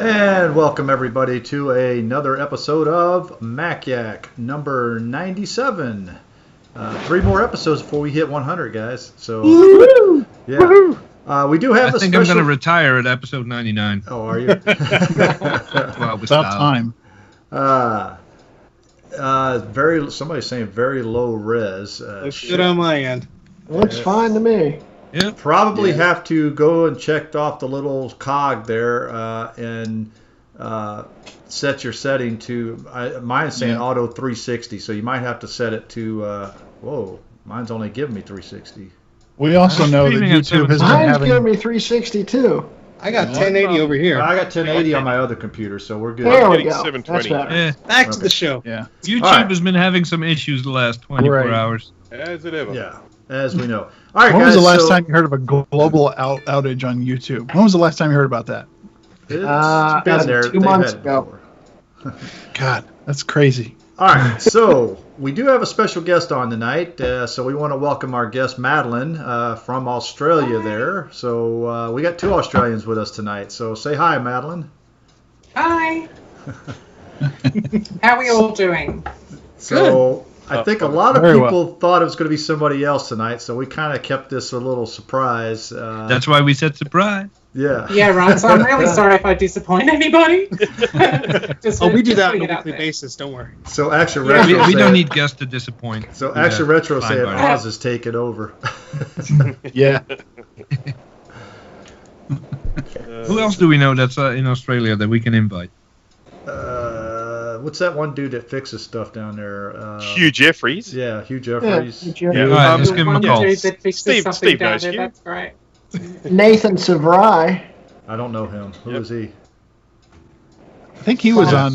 And welcome everybody to another episode of Mac Yak number 97. 3 more episodes before we hit 100, guys. So yeah, we do have. I think I'm going to retire at episode 99. Oh, are you? Well, about time. Somebody's saying very low res. Looks good on my end. Looks fine to me. Yeah. Probably have to go and check off the little cog there and set your setting to. Mine's saying auto 360, so you might have to set it to. Whoa, mine's only giving me 360. We also know that YouTube has been having. Mine's giving me 360 too. I got 1080 over here. I got 1080 on my other computer, so we're good. There we go. That's better. Back to the show. Yeah. YouTube has been having some issues the last 24 hours. As it ever. Yeah, as we know. All right, when guys, was the last time you heard of a global outage on YouTube? When was the last time you heard about that? It's been there 2 months ago. God, that's crazy. All right, so we do have a special guest on tonight, so we want to welcome our guest, Madeline, from Australia there. So we got 2 Australians with us tonight, so say hi, Madeline. Hi. How are we all doing? So I think a lot of people thought it was going to be somebody else tonight, so we kind of kept this a little surprise. That's why we said surprise. Yeah. Yeah, right. So I'm really sorry if I disappoint anybody. We do that on a weekly basis. Don't worry. So Action Retro we don't need guests to disappoint. So Action Retro said Oz is taking over. Yeah. Who else do we know that's in Australia that we can invite? What's that one dude that fixes stuff down there? Hugh Jeffries. Yeah, Hugh Jeffries. Yeah. All right, let's give him a call. Steve knows Hugh. That's great. Nathan Savry. I don't know him. Who is he? I think he was on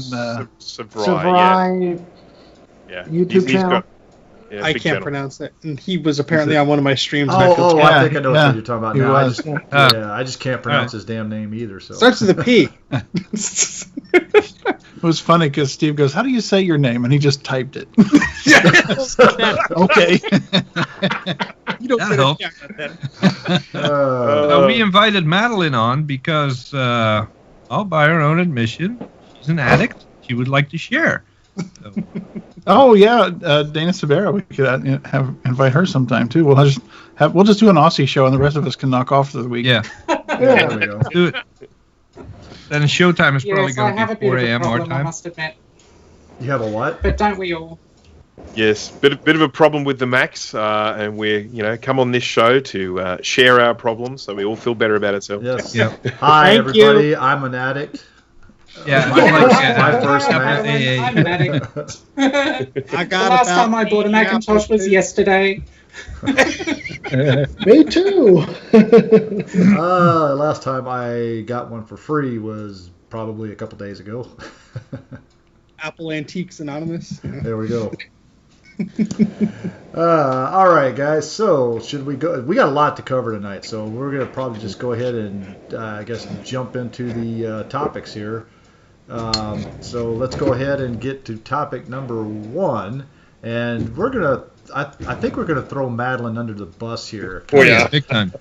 Savry YouTube channel. I can't pronounce it. And he was apparently on one of my streams. I think I know what you're talking about now. I just can't pronounce his damn name either. So starts with a P. It was funny because Steve goes, "How do you say your name?" And he just typed it. Okay. You don't That helps. We invited Madeline on because, all by her own admission, she's an addict. She would like to share. So. Oh yeah, Dana Sabera. We could invite her sometime too. We'll just do an Aussie show, and the rest of us can knock off for the week. Yeah. there we go. Do it. Then showtime is probably going to be 4 a.m. our I time. must admit. You have a what? But don't we all? Yes, bit of a problem with the Macs, and we're come on this show to share our problems, so we all feel better about ourselves. Yes. Yeah. Hi everybody. I'm an addict. Yeah, my first Mac. I'm an addict. I got the last time I bought a Macintosh was yesterday. Me too. Last time I got one for free was probably a couple days ago. Apple Antiques Anonymous. There we go. All right, guys. So should we go? We got a lot to cover tonight, so we're gonna probably just go ahead and I guess jump into the topics here. So let's go ahead and get to topic number 1, and we're gonna. I think we're gonna throw Madeline under the bus here. Oh yeah, big time.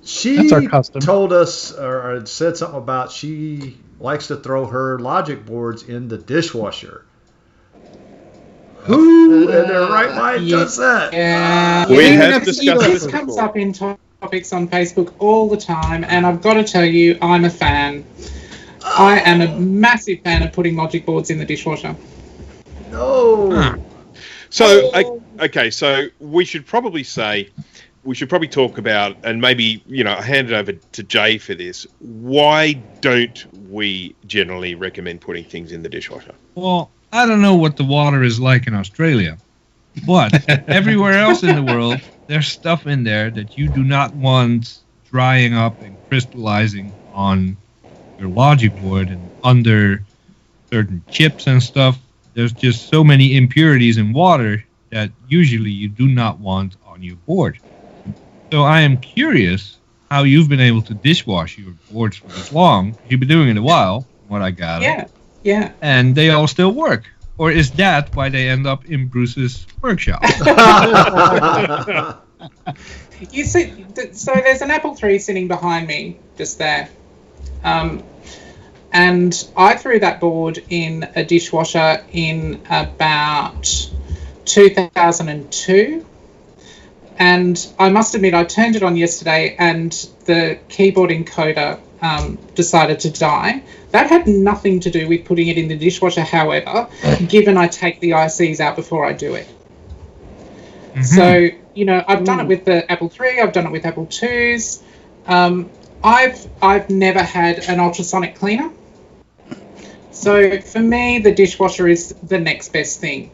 She our custom. told us or said something about she likes to throw her logic boards in the dishwasher. Who in their right mind does that? Yeah. We have discussed this this comes before. up in topics on Facebook all the time, and I've got to tell you, I'm a fan. I am a massive fan of putting logic boards in the dishwasher. No. So okay, so we should probably talk about, and maybe hand it over to Jay for this. Why don't we generally recommend putting things in the dishwasher? Well, I don't know what the water is like in Australia, but everywhere else in the world, there's stuff in there that you do not want drying up and crystallizing on your logic board and under certain chips and stuff. There's just so many impurities in water that usually you do not want on your board. So I am curious how you've been able to dishwash your boards for this long. You've been doing it a while, from what I gather. Yeah. And they all still work. Or is that why they end up in Bruce's workshop? You see, so there's an Apple III sitting behind me, just there. And I threw that board in a dishwasher in about 2002. And I must admit, I turned it on yesterday and the keyboard encoder decided to die. That had nothing to do with putting it in the dishwasher, however, given I take the ICs out before I do it. Mm-hmm. So, I've done it with the Apple III, I've done it with Apple IIs. I've never had an ultrasonic cleaner. So for me, the dishwasher is the next best thing.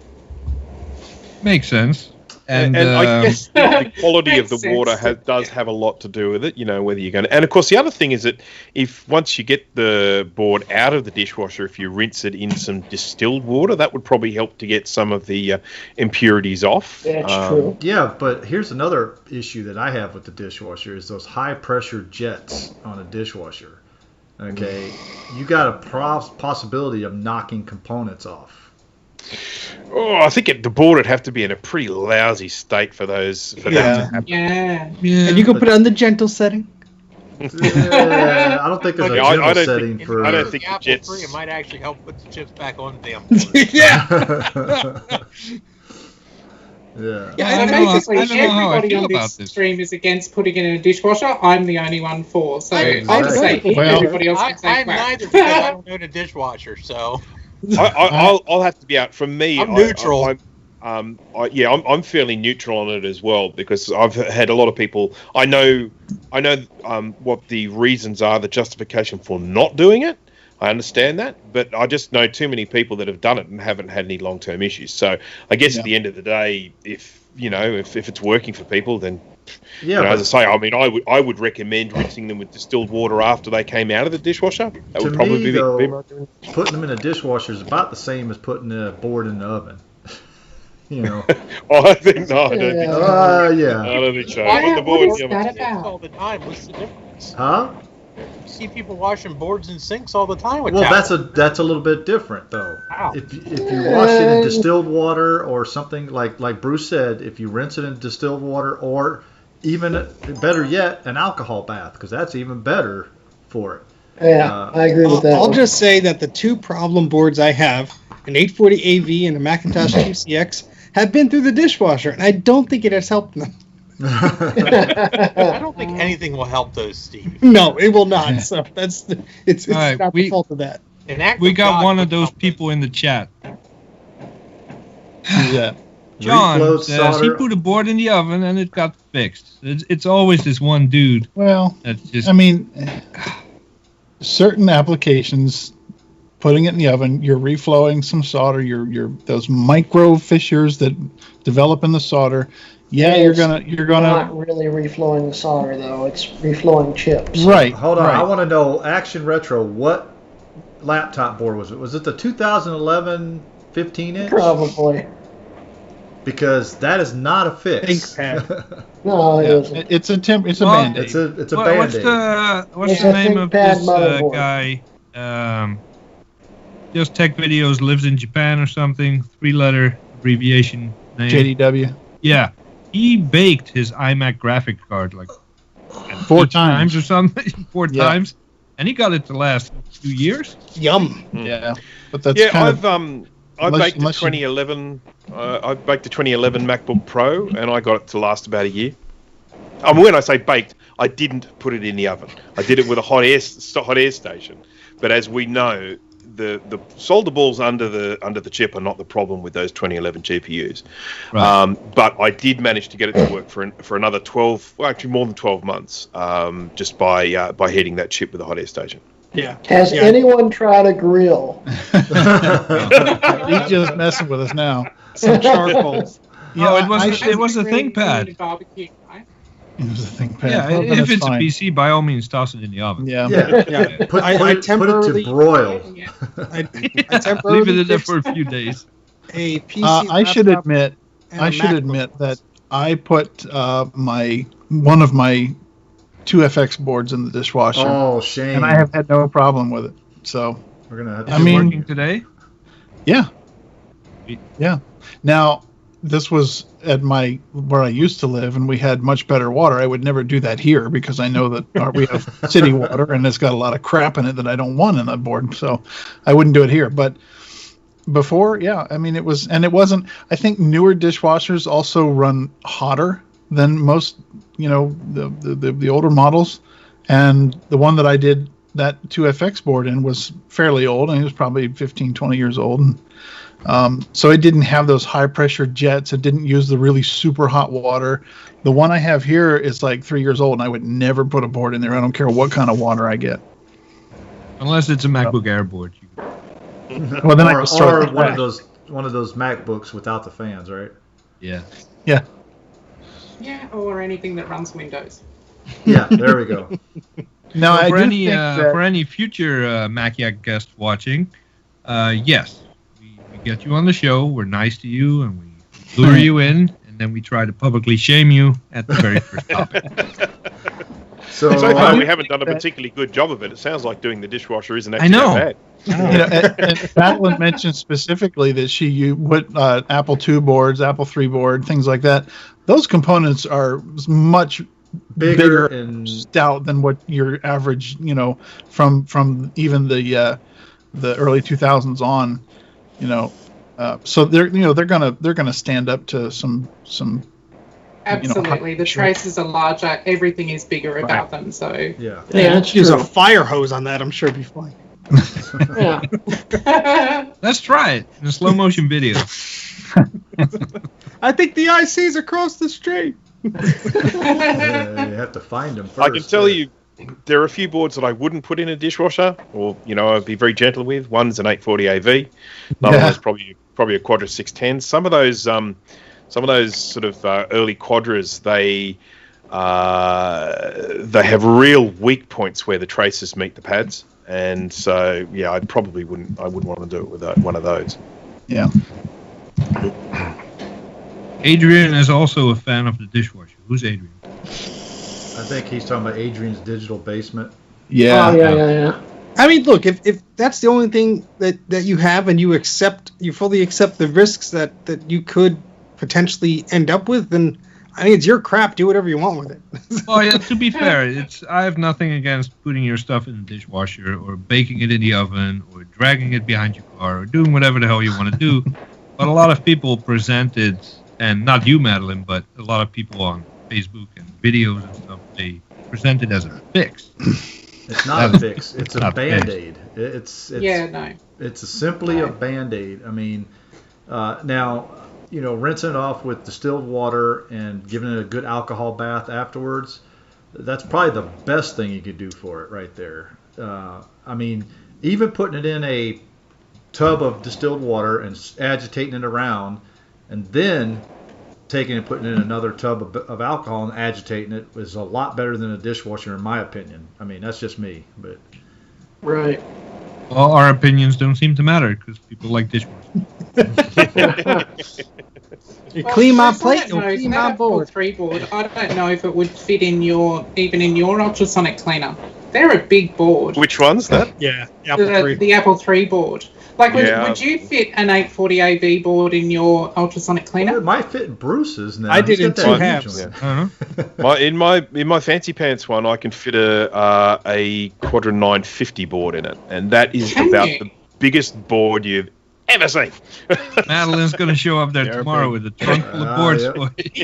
Makes sense. And I guess the quality of the water does have a lot to do with it, whether you're going to... And, of course, the other thing is that once you get the board out of the dishwasher, if you rinse it in some distilled water, that would probably help to get some of the impurities off. That's true. Yeah, but here's another issue that I have with the dishwasher is those high-pressure jets on a dishwasher. Okay? You got a possibility of knocking components off. Oh, I think the board would have to be in a pretty lousy state for that to happen. Yeah. And you can put it on the gentle setting. Yeah, I don't think there's a gentle setting for... I don't think the jets... Apple III, it might actually help put the chips back on the damn Yeah. Yeah, and basically, everybody on this stream is against putting it in a dishwasher. I'm the only one for. So I'll just say, everybody else can say I'm neither because I don't own a dishwasher, so... I'll have to be out. For me, I'm neutral. I'm fairly neutral on it as well because I've had a lot of people. I know what the reasons are, the justification for not doing it. I understand that, but I just know too many people that have done it and haven't had any long-term issues. So I guess at the end of the day, if it's working for people, then. Yeah, as I say, I mean, I would recommend rinsing them with distilled water after they came out of the dishwasher. That would probably be putting them in a dishwasher is about the same as putting a board in the oven. I think no. I don't think so. Yeah. I don't think so. What is that about? All the time. What's the difference? Huh? You see people washing boards and sinks all the time with towels. That's a little bit different though. Wow. If you wash it in distilled water or something like Bruce said, if you rinse it in distilled water or even better yet, an alcohol bath, because that's even better for it. Yeah, I agree with that. I'll just say that the two problem boards I have, an 840 AV and a Macintosh QCX, have been through the dishwasher, and I don't think it has helped them. I don't think anything will help those, Steve. No, it will not. So it's right, not the fault of that. We got one of those people in the chat. Who's that? John says he put a board in the oven and it got fixed. It's always this one dude. Well, that's just... I mean, certain applications, putting it in the oven, you're reflowing some solder. You're those micro fissures that develop in the solder. Yeah, you're gonna not really reflowing the solder though. It's reflowing chips. Right. Hold on, right. I want to know, Action Retro, what laptop board was it? Was it the 2011 15-inch? Probably. Because that is not a fix. No, it isn't. It's a Band-Aid. It's a Band-Aid. What's the name of this guy? Just Tech Videos, lives in Japan or something. 3-letter abbreviation name. JDW. Yeah. He baked his iMac graphic card like 4 times or something. 4 times. And he got it to last 2 years. Yum. Yeah. But that's I baked the 2011. I baked the 2011 MacBook Pro, and I got it to last about a year. I mean, when I say baked, I didn't put it in the oven. I did it with a hot air station. But as we know, the solder balls under the chip are not the problem with those 2011 GPUs. Right. But I did manage to get it to work for another 12, well, actually more than 12 months, just by heating that chip with a hot air station. Yeah. Has anyone tried a grill? He's just messing with us now. Some charcoal. Yeah, it was a ThinkPad. Barbecue, right? It was a ThinkPad. Yeah, if it's fine. A PC, by all means, toss it in the oven. Yeah. Put it to broil. I temporarily leave it in there for a few days. A PC. I should admit that I put one of my 2FX boards in the dishwasher. Oh, shame! And I have had no problem with it. So we're gonna have to working today. Yeah. Yeah. Now this was at where I used to live, and we had much better water, I would never do that here because I know that we have city water, and it's got a lot of crap in it that I don't want in that board. So I wouldn't do it here. But before, yeah, I mean, it wasn't. I think newer dishwashers also run hotter than most, the older models, and the one that I did that 2FX board in was fairly old, and it was probably 15, 20 years old. And, so it didn't have those high pressure jets. It didn't use the really super hot water. The one I have here is like 3 years old, and I would never put a board in there. I don't care what kind of water I get. Unless it's a MacBook Air board. Well, then or, I can start or one of those MacBooks without the fans, right? Yeah. Yeah. Yeah, or anything that runs Windows. Yeah, there we go. Now, So I for do any think that, for any future Mac Yak guests watching, yes, we get you on the show. We're nice to you, and we lure you in, and then we try to publicly shame you at the very first topic. So far, we haven't done a particularly good job of it. It sounds like doing the dishwasher isn't actually that bad. and Madeline mentioned specifically that she put Apple II boards, Apple III board, things like that. Those components are much bigger and stout than what your average, from even the early 2000s on, so they're gonna stand up to some. Absolutely, the traces are larger. Everything is bigger about them. So yeah, that's use a fire hose on that. I'm sure it'd be fine. Yeah. Let's try it in a slow motion video. I think the IC's across the street. you have to find them first. I can tell you, there are a few boards that I wouldn't put in a dishwasher, or I'd be very gentle with. One's an 840 AV. Another one's probably a Quadra 610. Some of those sort of early Quadras, they have real weak points where the traces meet the pads, and so I wouldn't want to do it with one of those. Yeah. Adrian is also a fan of the dishwasher. Who's Adrian? I think he's talking about Adrian's Digital Basement. Yeah. Oh, yeah. I mean, look, if that's the only thing that you have, and you fully accept the risks that you could potentially end up with, then I think it's your crap. Do whatever you want with it. Oh yeah. To be fair, I have nothing against putting your stuff in the dishwasher or baking it in the oven or dragging it behind your car or doing whatever the hell you want to do. But a lot of people present it, and not you, Madeline, but a lot of people on Facebook and videos and stuff, they present it as a fix. It's not a fix. It's a Band-Aid. It's simply a Band-Aid. I mean, now, rinsing it off with distilled water and giving it a good alcohol bath afterwards, that's probably the best thing you could do for it right there. I mean, even putting it in a tub of distilled water and agitating it around, and then taking and putting in another tub of alcohol and agitating it is a lot better than a dishwasher, in my opinion. I mean, that's just me, but Right. Well, our opinions don't seem to matter because people like dishwashers. You clean my plate, no, you clean my board. 3 board. I don't know if it would fit in even in your ultrasonic cleaner. They're a big board. Which one's that? Yeah, the Apple III. The Apple III board. Like, would you fit an 840 AV board in your ultrasonic cleaner? well, it might fit in Bruce's now. I did He's in got that 2 huge halves. one. I don't know. In my fancy pants one, I can fit a Quadra 950 board in it, and that is the biggest board you've ever seen. Madeline's going to show up there tomorrow with a trunk full of boards for you.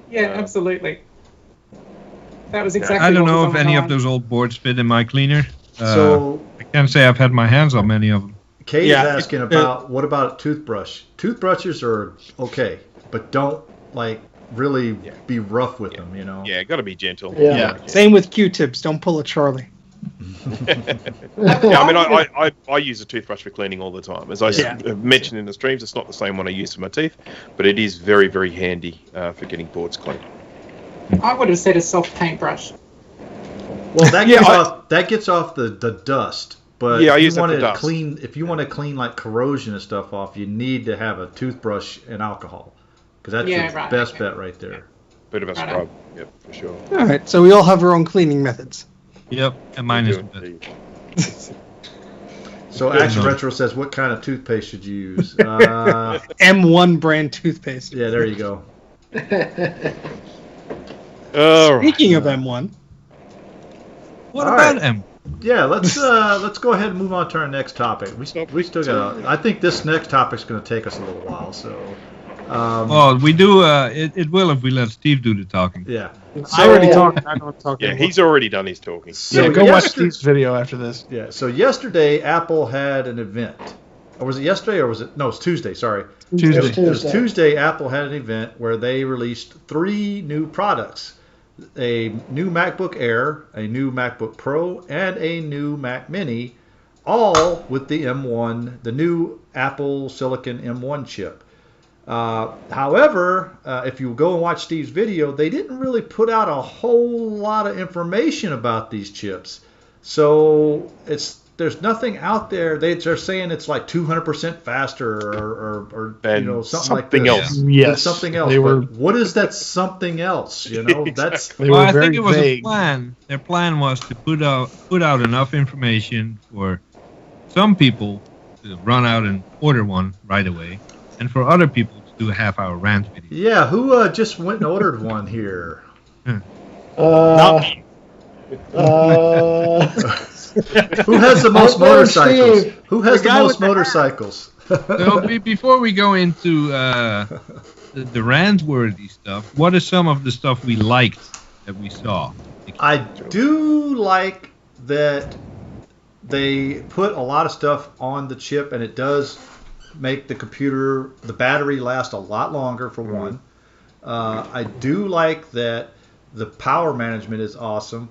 Yeah, absolutely. That was exactly. I don't what know was if on any my of mind. those old boards fit in my cleaner. So I can't say I've had my hands on many of them. Kate is asking about what about toothbrush? Toothbrushes are okay, but don't really be rough with them. Yeah, got to be gentle. Yeah. Same with Q-tips. Don't pull a Charlie. I mean, I use a toothbrush for cleaning all the time. As I have mentioned in the streams, it's not the same one I use for my teeth, but it is very, very handy for getting boards clean. I would have said a soft paintbrush. Well, that gets off the dust. But I if use you that want for to dust. if you want to clean like corrosion and stuff off, you need to have a toothbrush and alcohol, because that's your best bet right there. Bit of a scrub, yep, for sure. All right, so we all have our own cleaning methods. Yep, and mine is the best. So Action Retro says, what kind of toothpaste should you use? M1 brand toothpaste. Yeah, there you go. Speaking of M1. What about M? Yeah, let's go ahead and move on to our next topic. We still got. I think this next topic's going to take us a little while. So. We do. It will if we let Steve do the talking. Yeah. I already talked. I don't talk. Yeah, he's already done his talking. So go watch Steve's video after this. Yeah. So yesterday, Apple had an event. Or was it yesterday, or was it? No, it's Tuesday. Sorry. Tuesday. It was Tuesday. Apple had an event where they released 3 new products: a new MacBook Air, a new MacBook Pro, and a new Mac Mini, all with the M1, the new Apple Silicon M1 chip. However, if you go and watch Steve's video, they didn't really put out a whole lot of information about these chips. So there's nothing out there. They're saying it's like 200% faster or something like that. Else. Yes, something else. But what is that something else? That's They were I very think it was vague. a plan. Their plan was to put out enough information for some people to run out and order one right away, and for other people to do a half-hour rant video. Yeah, who just went and ordered one here? Uh, Who has the most Out there, motorcycles? Steve. Who has the guy most with the motorcycles? So before we go into the rant-worthy stuff, what is some of the stuff we liked that we saw? I do like that they put a lot of stuff on the chip, and it does make the battery last a lot longer, for one. I do like that the power management is awesome.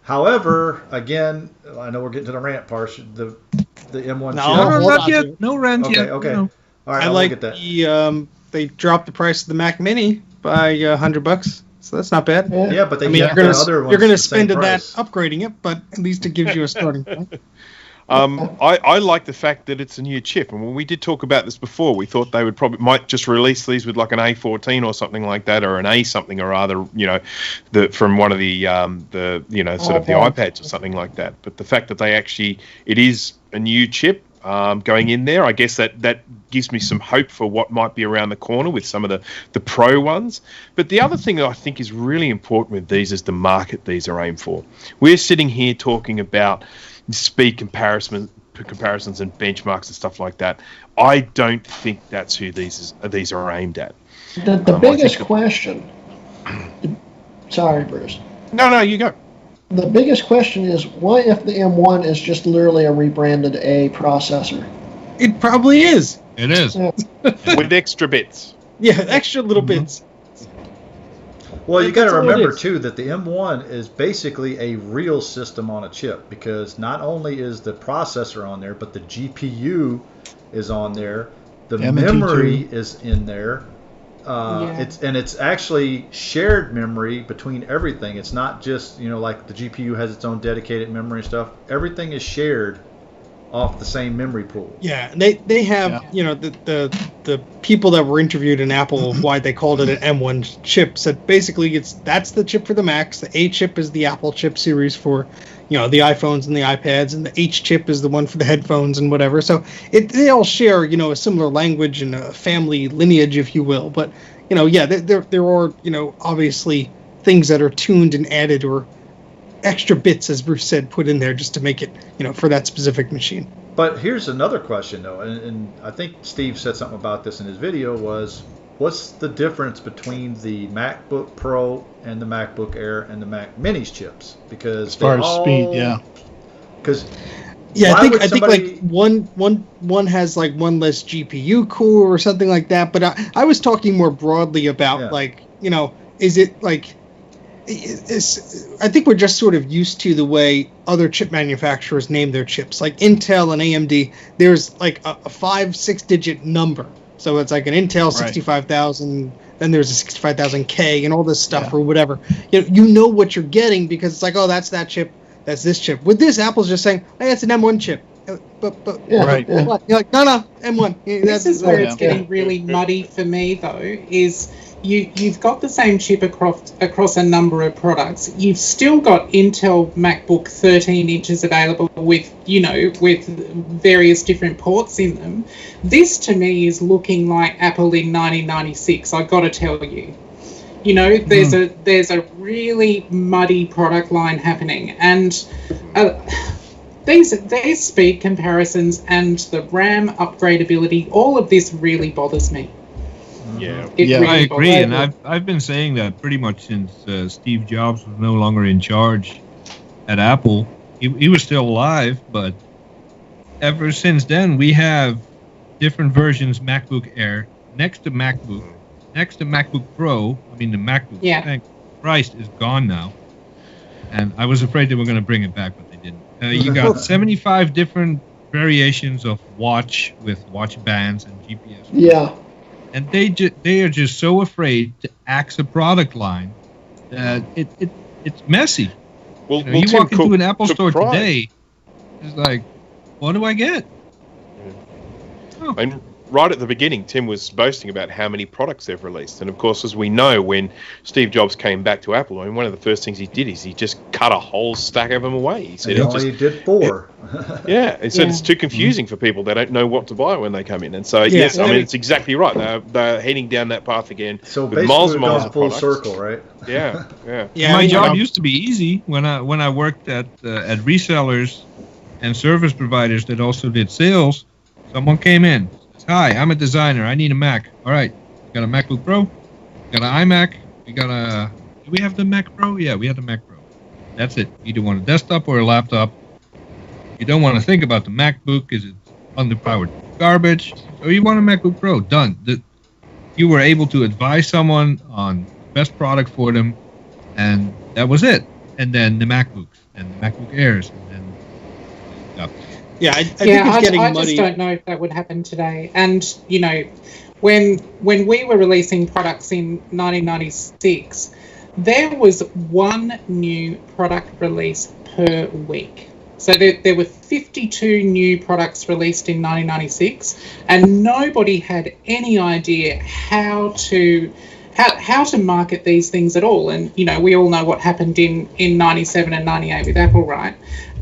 However, again, I know we're getting to the rant part. The M1 No, chip. No, hold not on, yet. dude. No rant yet. Okay. No. All right, I I'll like look at that. they dropped the price of the Mac Mini by $100, so that's not bad. Yeah, but they I mean, kept you're the other ones you're gonna the same spend that price. upgrading it, but at least it gives you a starting point. I like the fact that it's a new chip, and when we did talk about this before, we thought they might just release these with like an A14 or something like that, or an A something or other, from one of the sort of the iPads or something like that. But the fact that it is a new chip going in there, I guess that gives me some hope for what might be around the corner with some of the Pro ones. But the other thing that I think is really important with these is the market these are aimed for. We're sitting here talking about speed comparisons and benchmarks and stuff like that. I don't think that's who these are aimed at. the biggest question. Sorry, Bruce. No, you go. The biggest question is, what if the M1 is just literally a rebranded A processor? It probably is. It is. With extra bits. Yeah, extra little bits. Well, you got to That's all it remember is. too that the M1 is basically a real system on a chip, because not only is the processor on there, but the GPU is on there, the M2 memory too. is in there. It's actually shared memory between everything. It's not just like the GPU has its own dedicated memory and stuff. Everything is shared off the same memory pool. Yeah, they have the people that were interviewed in Apple why they called it an M1 chip said basically that's the chip for the Macs. The A chip is the Apple chip series for the iPhones and the iPads, and the H chip is the one for the headphones and whatever. So they all share a similar language and a family lineage, if you will. But there are obviously things that are tuned and added or extra bits, as Bruce said, put in there just to make it for that specific machine. But here's another question though, and I think Steve said something about this in his video, was what's the difference between the MacBook Pro and the MacBook Air and the Mac Mini's chips? Because As far as speed, yeah. Because I think like one has like one less GPU core or something like that. But I was talking more broadly about is it like I think we're just sort of used to the way other chip manufacturers name their chips, like Intel and AMD. There's like a 5-6 digit number, so it's like an Intel 65,000. Then there's a 65,000K and all this stuff or whatever. You know what you're getting because it's like, oh, that's that chip, that's this chip. With this, Apple's just saying, hey, it's an M1 chip. But Right. what? You're like, no, M1. This is where it's getting really muddy for me, though, is you've got the same chip across a number of products. You've still got Intel MacBook 13 inches available with various different ports in them. This to me is looking like Apple in 1996. I got to tell you. There's a really muddy product line happening, and these speed comparisons and the RAM upgradability, all of this really bothers me. Yeah, I agree, and I've been saying that pretty much since Steve Jobs was no longer in charge at Apple. He was still alive, but ever since then we have different versions MacBook Air next to MacBook Pro. I mean, the MacBook, thank Christ, is gone now. And I was afraid they were going to bring it back, but they didn't. You got 75 different variations of watch with watch bands and GPS. Yeah. And they are just so afraid to axe a product line that it's messy. Well, you Tim walk into Cook an Apple took store pride. today, it's like, what do I get? Yeah. And right at the beginning, Tim was boasting about how many products they've released. And of course, as we know, when Steve Jobs came back to Apple, I mean, one of the first things he did is he just cut a whole stack of them away. He said he did 4. He said it's too confusing for people. They don't know what to buy when they come in. And so, yes, I mean, it's exactly right. They're heading down that path again. So with basically, miles and we've miles gone of full products. circle, right? Yeah. My job used to be easy when I worked at resellers and service providers that also did sales. Someone came in. Hi, I'm a designer. I need a Mac. All right. You got a MacBook Pro? You got an iMac? Do we have the Mac Pro? Yeah, we have the Mac Pro. That's it. You either want a desktop or a laptop. You don't want to think about the MacBook because it's underpowered garbage. So you want a MacBook Pro. Done. You were able to advise someone on the best product for them, and that was it. And then the MacBooks and the MacBook Airs. And then I think it's getting muddy. I just don't know if that would happen today. And, when we were releasing products in 1996, there was one new product release per week. So there were 52 new products released in 1996, and nobody had any idea how to market these things at all. And, we all know what happened in 97 and 98 with Apple, right?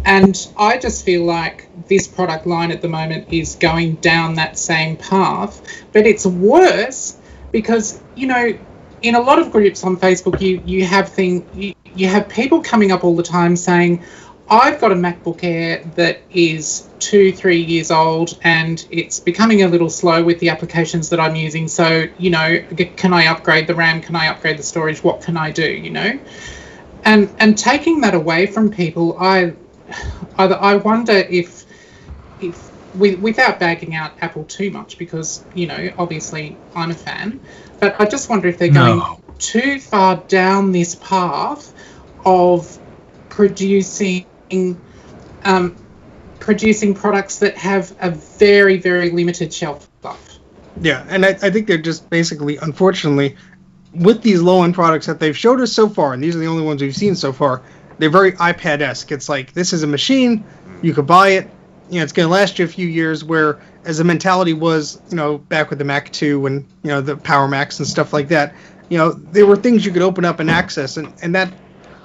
And I just feel like this product line at the moment is going down that same path, but it's worse because, in a lot of groups on Facebook, you have people coming up all the time saying, I've got a MacBook Air that is 2-3 years old and it's becoming a little slow with the applications that I'm using. So, can I upgrade the RAM? Can I upgrade the storage? What can I do, And taking that away from people, I wonder if without bagging out Apple too much, because, obviously I'm a fan, but I just wonder if they're going too far down this path of producing products that have a very, very limited shelf life. Yeah, and I think they're just basically, unfortunately, with these low-end products that they've showed us so far, and these are the only ones we've seen so far, they're very iPad-esque. It's like, this is a machine, you could buy it, it's going to last you a few years, where as the mentality was, back with the Mac 2 and, the Power Macs and stuff like that, there were things you could open up and access, and that,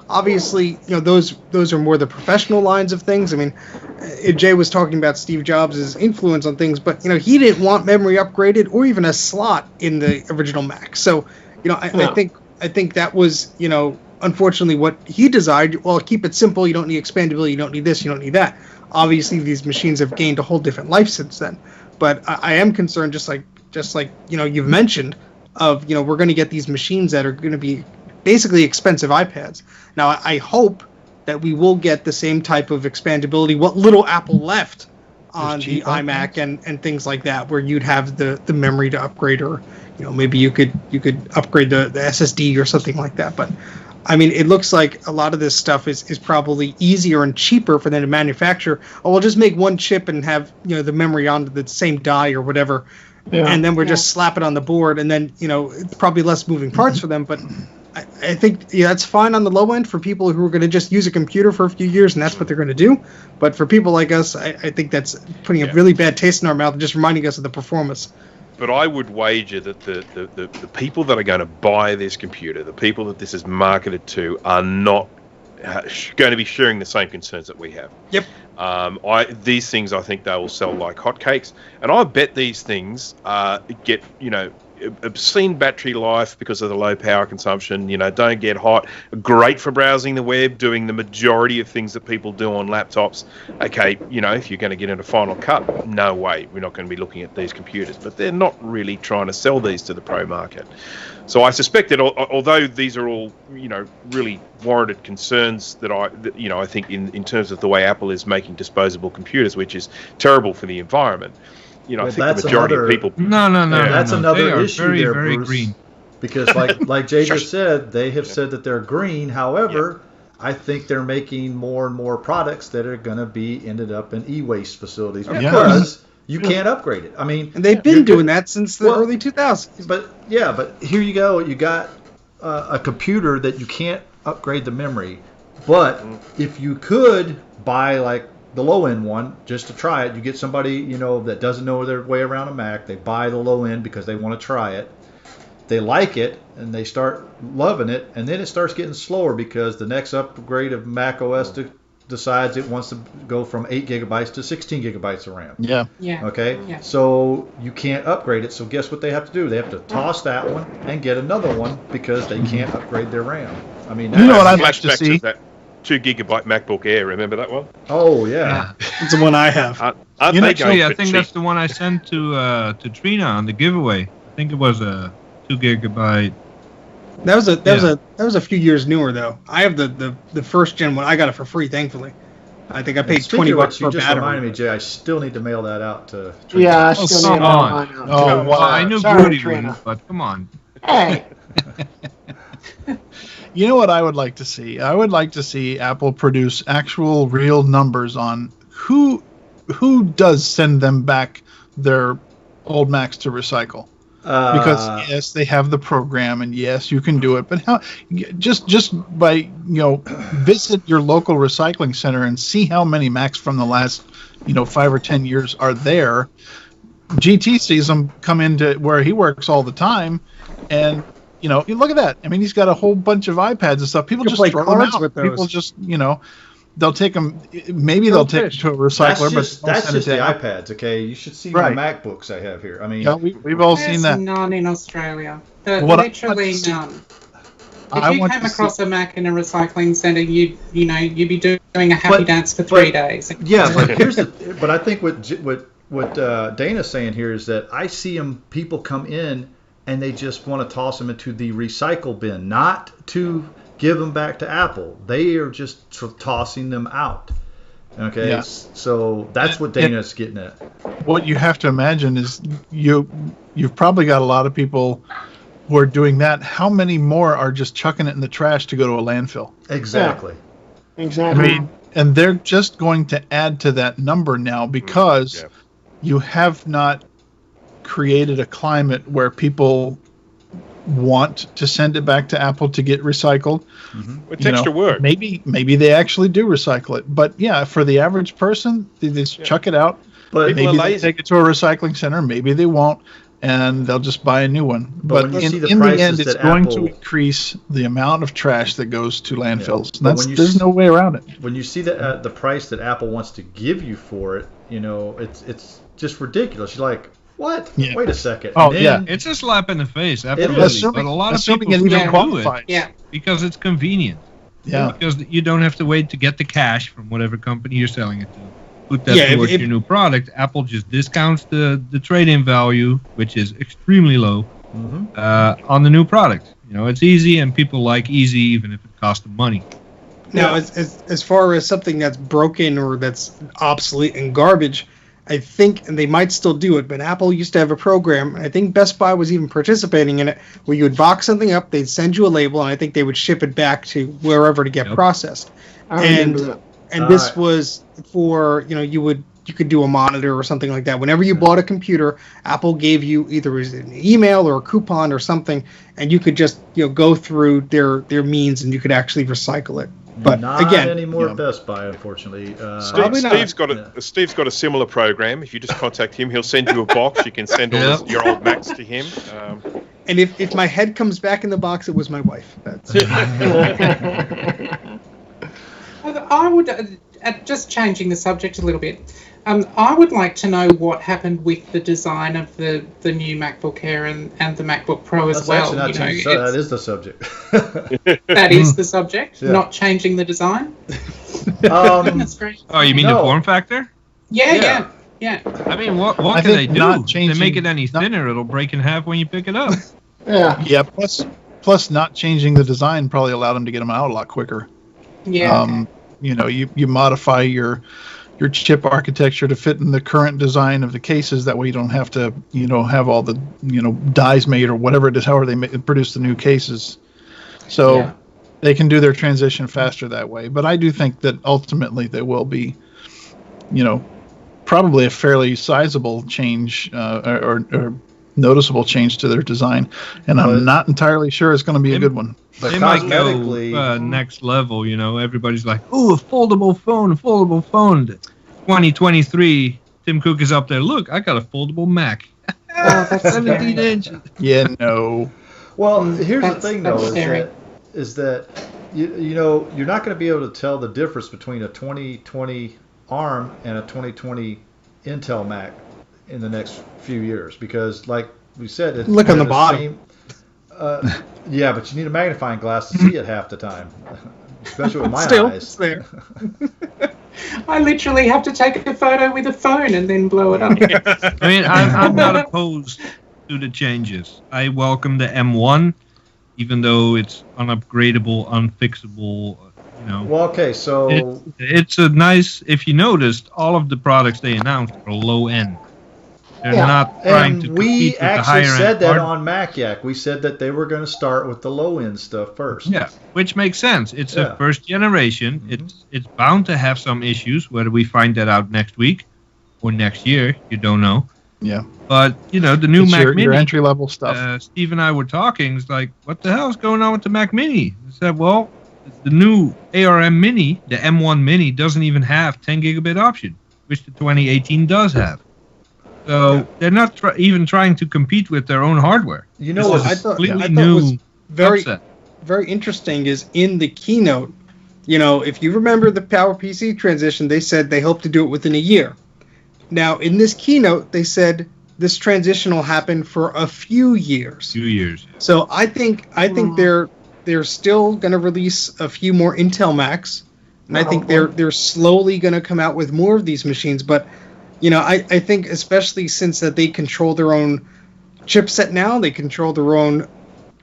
obviously, those are more the professional lines of things. I mean, Jay was talking about Steve Jobs' influence on things, but, he didn't want memory upgraded or even a slot in the original Mac. So, I think that was, unfortunately, what he desired. Well, keep it simple. You don't need expandability. You don't need this. You don't need that. Obviously, these machines have gained a whole different life since then. But I am concerned, just like you've mentioned, of we're going to get these machines that are going to be basically expensive iPads. Now, I hope that we will get the same type of expandability, what little Apple left on the iMac and things like that, where you'd have the memory to upgrade, or maybe you could upgrade the SSD or something like that. But I mean, it looks like a lot of this stuff is probably easier and cheaper for them to manufacture. Oh, we'll just make one chip and have the memory on the same die or whatever, and then we're just slap it on the board, and then it's probably less moving parts for them. But I think that's fine on the low end for people who are going to just use a computer for a few years, and that's what they're going to do. But for people like us, I think that's putting a really bad taste in our mouth and just reminding us of the performance. but I would wager that the people that are going to buy this computer, the people that this is marketed to, are not going to be sharing the same concerns that we have. Yep. These things, I think they will sell like hotcakes, and I bet these things get obscene battery life because of the low power consumption. Don't get hot. Great for browsing the web, doing the majority of things that people do on laptops. Okay, if you're going to get into Final Cut, no way, we're not going to be looking at these computers. But they're not really trying to sell these to the pro market. So I suspect that although these are all, really warranted concerns that I think in terms of the way Apple is making disposable computers, which is terrible for the environment. I think the majority of people. No. That's another they are issue very, there, very Bruce. green. Because like Jay just said, they have said that they're green. However, I think they're making more and more products that are going to be ended up in e-waste facilities because you can't upgrade it. I mean, and they've been doing that since the early 2000s. But here you go. You got a computer that you can't upgrade the memory. But if you could buy like the low end one just to try it, you get somebody that doesn't know their way around a Mac. They buy the low end because they want to try it. They like it and they start loving it, and then it starts getting slower because the next upgrade of macOS decides it wants to go from 8 gigabytes to 16 gigabytes of RAM. Yeah. Okay. Yeah. So you can't upgrade it. So guess what they have to do? They have to toss that one and get another one because they can't upgrade their RAM. I mean, You know what I'd like to flashback see? that 2 gigabyte MacBook Air. Remember that one? Oh yeah. It's the one I have. Aren't they going Actually, I for think cheap? that's the one I sent to Trina on the giveaway. I think it was a 2 gigabyte. That was a few years newer though. I have the first gen one. I got it for free, thankfully. I think I paid $20 You for just battery. reminded me, Jay. I still need to mail that out to. Yeah, I Oh, still need come to on. mine out. Oh, Well, I knew Sorry, Beauty Trina. wouldn't, but come on. Hey, You know what I would like to see? I would like to see Apple produce actual real numbers on who does send them back their old Macs to recycle. Because yes, they have the program, and yes, you can do it. But how? Just by visit your local recycling center and see how many Macs from the last 5 or 10 years are there. GT sees them come into where he works all the time, and you look at that. I mean, he's got a whole bunch of iPads and stuff. People You just play throw them cards out. with those. People just they'll take them. Maybe they'll take them to a recycler, that's but just send the it to Apple. iPads. Okay, you should see Right. the MacBooks I have here. I mean, Yeah, we've all seen There's that. none in Australia. What I Literally want to see- none. I If you want came to see- across a Mac in a recycling centre, you'd be doing a happy But- dance for but- 3 days. yeah, but but I think what Dana's saying here is that I see people come in and they just want to toss them into the recycle bin, not to give them back to Apple. They are just tossing them out. Okay, Yeah. So that's what Dana's getting at. What you have to imagine is you've probably got a lot of people who are doing that. How many more are just chucking it in the trash to go to a landfill? Exactly. I exactly. mean, and they're just going to add to that number now because you have not created a climate where people want to send it back to Apple to get recycled. It's extra work. Maybe they actually do recycle it, but yeah, for the average person, they just chuck it out. But People Maybe are they lazy. take it to a recycling center. Maybe they won't, and they'll just buy a new one. But But when you see in the the prices end, it's that going Apple- to increase the amount of trash that goes to landfills. But when There's no way around it. when you see the price that Apple wants to give you for it, it's just ridiculous. You're like, what? Yeah. Wait a second. Oh, And then- yeah. It's a slap in the face, is. absolutely. But a lot of Assuming people it even still do qualifies. it Yeah. because it's convenient. Yeah. Because you don't have to wait to get the cash from whatever company you're selling it to. Put that Yeah, towards if- your new product. Apple just discounts the trade-in value, which is extremely low, on the new product. It's easy, and people like easy, even if it costs them money. Now, as far as something that's broken or that's obsolete and garbage, I think, and they might still do it, but Apple used to have a program, and I think Best Buy was even participating in it, where you would box something up, they'd send you a label, and I think they would ship it back to wherever to get processed. I remember that. And this was for, you could do a monitor or something like that. Whenever you bought a computer, Apple gave you either an email or a coupon or something, and you could just go through their means and you could actually recycle it. But not again, anymore at Best Buy, unfortunately. Steve's got a similar program. If you just contact him, he'll send you a box. You can send all your old Macs to him. And if my head comes back in the box, it was my wife. That's I would, just changing the subject a little bit, I would like to know what happened with the design of the new MacBook Air and the MacBook Pro as well. That is the subject. That is the subject? Yeah. Not changing the design? That's great. Oh, you mean the form factor? Yeah. I mean, what can they do? If they make it any thinner, it'll break in half when you pick it up. Yeah. Plus, not changing the design probably allowed them to get them out a lot quicker. Yeah. You modify your chip architecture to fit in the current design of the cases. That way, you don't have to have all the dies made or whatever it is. However, they produce the new cases, so they can do their transition faster that way. But I do think that ultimately there will be, probably a fairly sizable change or noticeable change to their design, and I'm not entirely sure it's going to be a good one. But they might go next level. Everybody's like, "Ooh, a foldable phone." 2023, Tim Cook is up there. Look, I got a foldable Mac. Oh, that's 17 inches. Yeah, no. Well, here's the thing, though, is that you're not going to be able to tell the difference between a 2020 ARM and a 2020 Intel Mac in the next few years, because, like we said, it's look on the bottom. Yeah, but you need a magnifying glass to see it half the time, especially with my eyes. It's there. I literally have to take a photo with a phone and then blow it up. I mean, I'm not opposed to the changes. I welcome the M1, even though it's unupgradable, unfixable. Well, okay, so it's a nice. If you noticed, all of the products they announced are low end. They're not trying to compete with the higher end. We actually said that on Mac Yak. We said that they were going to start with the low end stuff first. Yeah, which makes sense. It's a first generation. Mm-hmm. It's bound to have some issues. Whether we find that out next week or next year, you don't know. Yeah. But the new Mac Mini, your entry level stuff. Steve and I were talking. It's like, what the hell is going on with the Mac Mini? I said, well, the new ARM Mini, the M1 Mini, doesn't even have 10 gigabit option, which the 2018 does have. So they're not even trying to compete with their own hardware. What I thought was very interesting is in the keynote. If you remember the PowerPC transition, they said they hope to do it within a year. Now, in this keynote, they said this transition will happen for a few years. So I think they're still going to release a few more Intel Macs, and I think they're slowly going to come out with more of these machines. But I think especially since that they control their own chipset now, they control their own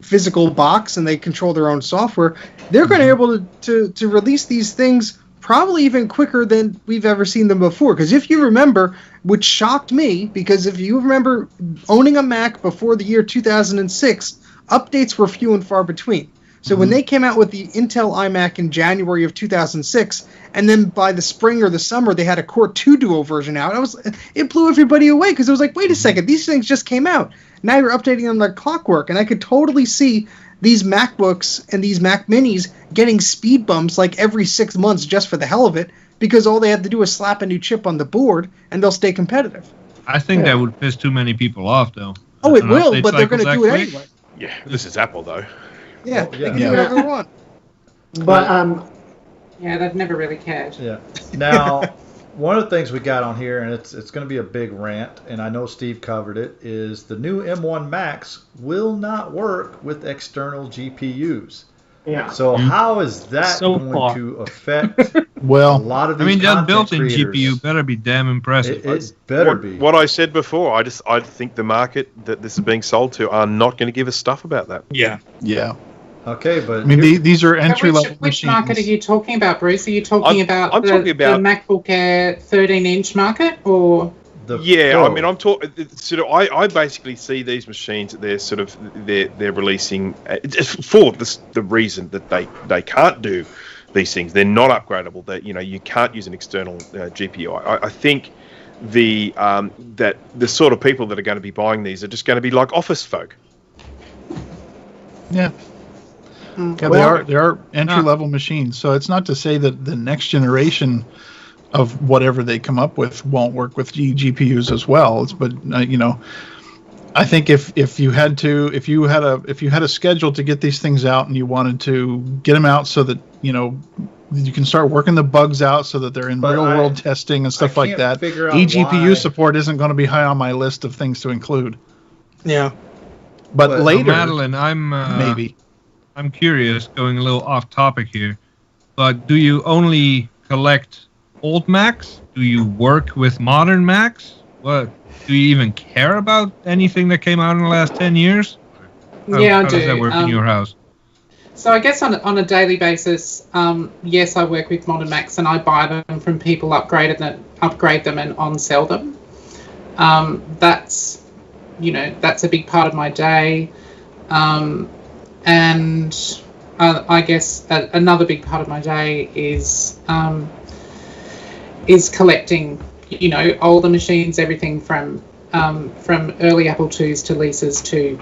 physical box, and they control their own software, they're going to be able to release these things probably even quicker than we've ever seen them before. Because if you remember, which shocked me, because if you remember owning a Mac before the year 2006, updates were few and far between. So when they came out with the Intel iMac in January of 2006, and then by the spring or the summer they had a Core 2 Duo version out, it blew everybody away, because it was like, wait a second, these things just came out. Now you're updating them like clockwork, and I could totally see these MacBooks and these Mac Minis getting speed bumps like every 6 months just for the hell of it, because all they have to do is slap a new chip on the board, and they'll stay competitive. I think that would piss too many people off, though. Oh, it will, but they're going to do it anyway. Yeah, this is Apple, though. Yeah, they can do whatever they want. But yeah, they've never really cared. Yeah. Now, one of the things we got on here, and it's going to be a big rant, and I know Steve covered it, is the new M1 Macs will not work with external GPUs. Yeah. So how is that going to affect a lot of these that built-in creators? GPU better be damn impressive. It better be. What I said before, I think the market that this is being sold to are not going to give a stuff about that. Yeah. Okay, but I mean, these are entry-level machines. Which market are you talking about, Bruce? Are you talking about the MacBook Air 13-inch market, or? I mean, I'm talking. I basically see these machines. They're releasing for the reason that they can't do these things. They're not upgradable. That you can't use an external GPU. I think that the sort of people that are going to be buying these are just going to be like office folk. Yeah. Yeah, they are entry level machines. So it's not to say that the next generation of whatever they come up with won't work with GPUs as well. But I think if you had a schedule to get these things out and you wanted to get them out so that you can start working the bugs out so that they're in real world testing and stuff like that. eGPU support isn't going to be high on my list of things to include. Yeah, but later, Madeline, I'm curious, going a little off topic here, but do you only collect old Macs? Do you work with modern Macs? What? Do you even care about anything that came out in the last 10 years? I do. How does that work in your house? So I guess on a daily basis, yes, I work with modern Macs and I buy them from people, upgrade them and on-sell them. That's a big part of my day. And I guess another big part of my day is collecting, older machines, everything from early Apple IIs to Lisas to,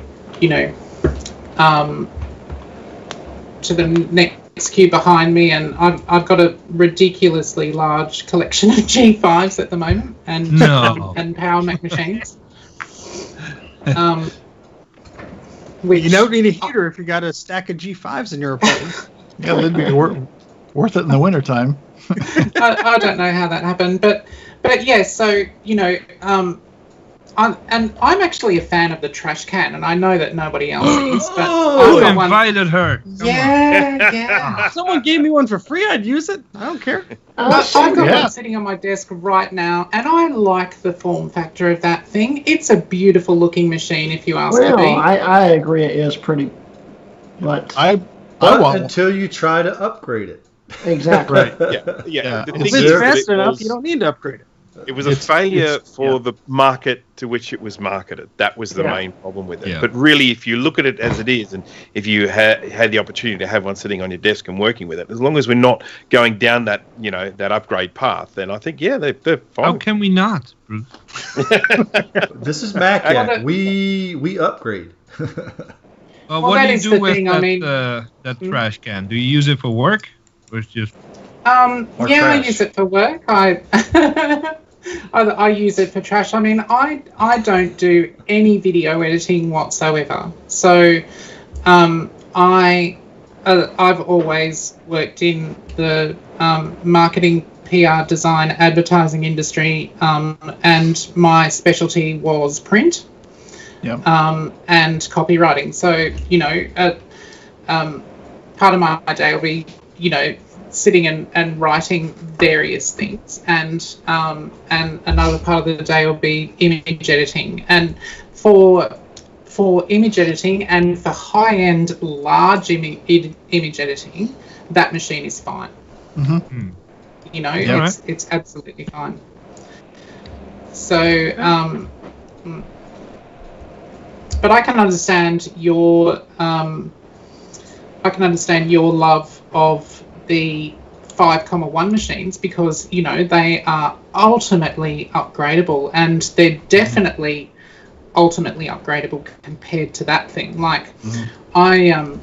to the next queue behind me, and I've got a ridiculously large collection of G5s at the moment, and and Power Mac machines. You don't need a heater if you got a stack of G5s in your apartment. Yeah, that'd be worth it in the wintertime. I don't know how that happened, but yeah. So I'm actually a fan of the trash can, and I know that nobody else is. But who invited her? Yeah. Someone gave me one for free. I'd use it. I don't care. I've got one sitting on my desk right now, and I like the form factor of that thing. It's a beautiful looking machine, if you ask me. I agree. It is pretty, but until you try to upgrade it. Exactly. Right. Yeah. If it's fast enough, you don't need to upgrade it. It was a failure for the market to which it was marketed. That was the main problem with it. Yeah. But really, if you look at it as it is, and if you had the opportunity to have one sitting on your desk and working with it, as long as we're not going down that that upgrade path, then I think they're fine. How can we not, Bruce? This is Mac Yak. We upgrade. What do you do with that trash can? Do you use it for work, or it's just? I use it for work. I use it for trash. I mean, I don't do any video editing whatsoever. So, I've always worked in the marketing, PR, design, advertising industry, and my specialty was print. Yep. And copywriting. So, part of my day will be, sitting and writing various things, and another part of the day will be image editing. And for image editing and for high-end large image editing, that machine is fine. Mm-hmm. It's absolutely fine. So but I can understand your love of the 5.1 machines, because they are ultimately upgradable, and they're definitely ultimately upgradable compared to that thing. Like, I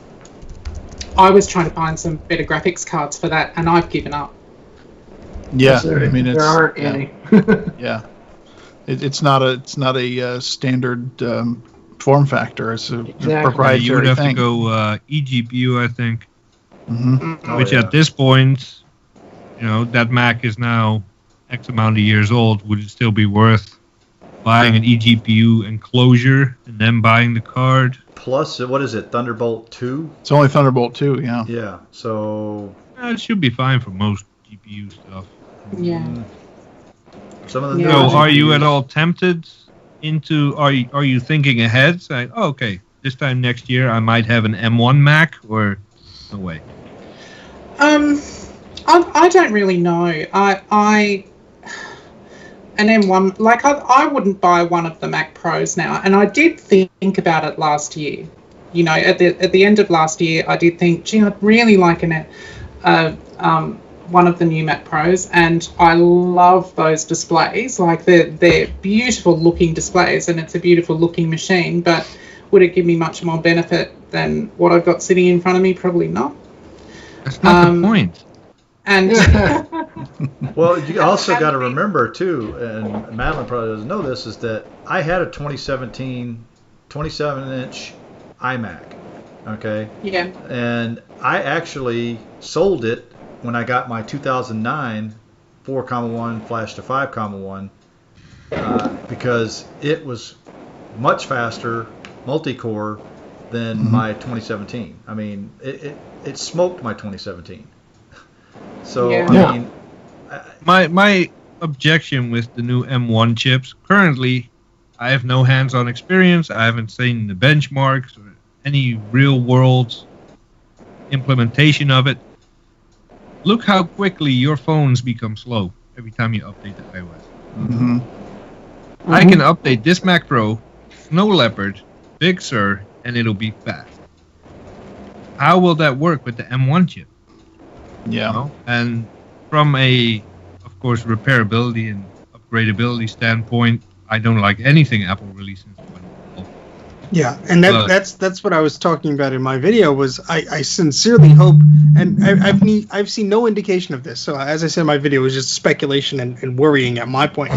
was trying to find some better graphics cards for that, and I've given up. Yeah, there aren't any. Yeah, it's not a standard form factor. It's a proprietary you would have thing. to go eGPU, I think. Mm-hmm. Which at this point, that Mac is now X amount of years old. Would it still be worth buying an eGPU enclosure and then buying the card? Plus, what is it, Thunderbolt 2? It's only Thunderbolt 2, yeah. Yeah, so... it should be fine for most GPU stuff. Yeah. Some of the are you at all tempted into... Are you thinking ahead, saying, okay, this time next year I might have an M1 Mac, or no way? I don't really know. An M1, like I wouldn't buy one of the Mac Pros now, and I did think about it last year. At the end of last year, I did think, I'd really like one of the new Mac Pros, and I love those displays. Like they're beautiful looking displays, and it's a beautiful looking machine. But would it give me much more benefit than what I've got sitting in front of me? Probably not. That's not the point. And well, you also got to remember too, and Madeline probably doesn't know this, is that I had a 2017 27-inch iMac. Okay. Yeah. And I actually sold it when I got my 2009 4,1 flash to 5,1 because it was much faster multi-core than my 2017. I mean, it smoked my 2017. So Yeah. I mean, My objection with the new M1 chips, currently, I have no hands-on experience. I haven't seen the benchmarks or any real-world implementation of it. Look how quickly your phones become slow every time you update the iOS. Mm-hmm. I can update this Mac Pro, Snow Leopard, Big Sur, and it'll be fast. How will that work with the M1 chip? Yeah. You know? And from a, of course, repairability and upgradability standpoint, I don't like anything Apple releases. Yeah, and that's what I was talking about in my video. Was I sincerely hope, and I've seen no indication of this. So as I said, my video was just speculation and worrying at my point.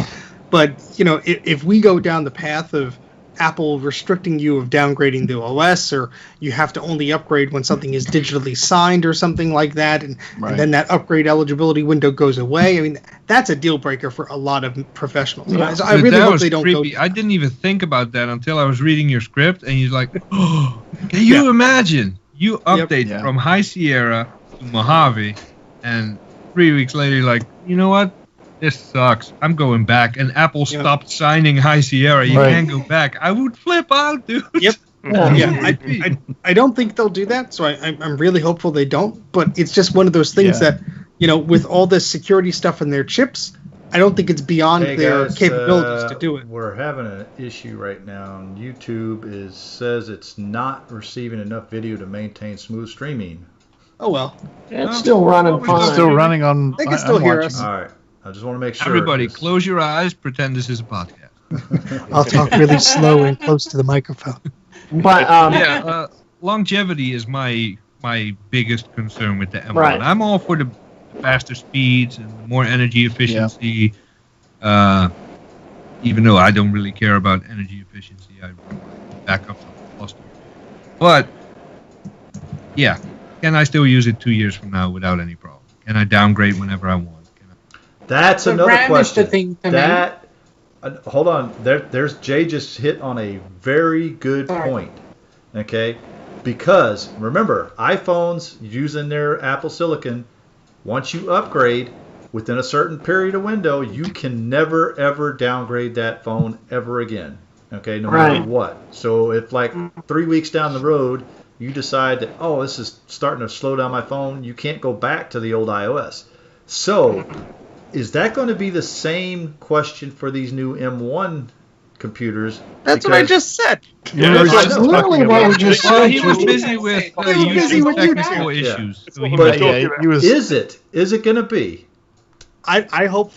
But if we go down the path of Apple restricting you of downgrading the OS, or you have to only upgrade when something is digitally signed or something like that, and then that upgrade eligibility window goes away. I mean, that's a deal breaker for a lot of professionals. Yeah. So I really hope they don't creepy. go. I didn't even think about that until I was reading your script, and you're like, oh, can you imagine? You update from High Sierra to Mojave, and 3 weeks later, you're like, you know what? This sucks. I'm going back. And Apple stopped signing High Sierra. You can't go back. I would flip out, dude. Yep. I don't think they'll do that, so I'm really hopeful they don't. But it's just one of those things that, with all this security stuff in their chips, I don't think it's beyond their capabilities to do it. We're having an issue right now. And YouTube says it's not receiving enough video to maintain smooth streaming. Oh, well. It's still running fine. It's still running on. They can still hear us. All right. I just want to make sure. Everybody, close your eyes. Pretend this is a podcast. I'll talk really slow and close to the microphone. But longevity is my biggest concern with the M1. Right. I'm all for the faster speeds and the more energy efficiency. Even though I don't really care about energy efficiency, I back up the cluster. But can I still use it 2 years from now without any problem? Can I downgrade whenever I want? That's The another RAM is question. the thing for me. Hold on. There's Jay just hit on a very good point. Okay, because remember, iPhones using their Apple Silicon, once you upgrade within a certain period of window, you can never ever downgrade that phone ever again. Okay, no matter what. So if 3 weeks down the road you decide that this is starting to slow down my phone, you can't go back to the old iOS. So is that going to be the same question for these new M1 computers? That's what I just said. that's literally what we just said. He was busy with technical issues. So Is it going to be? I hope.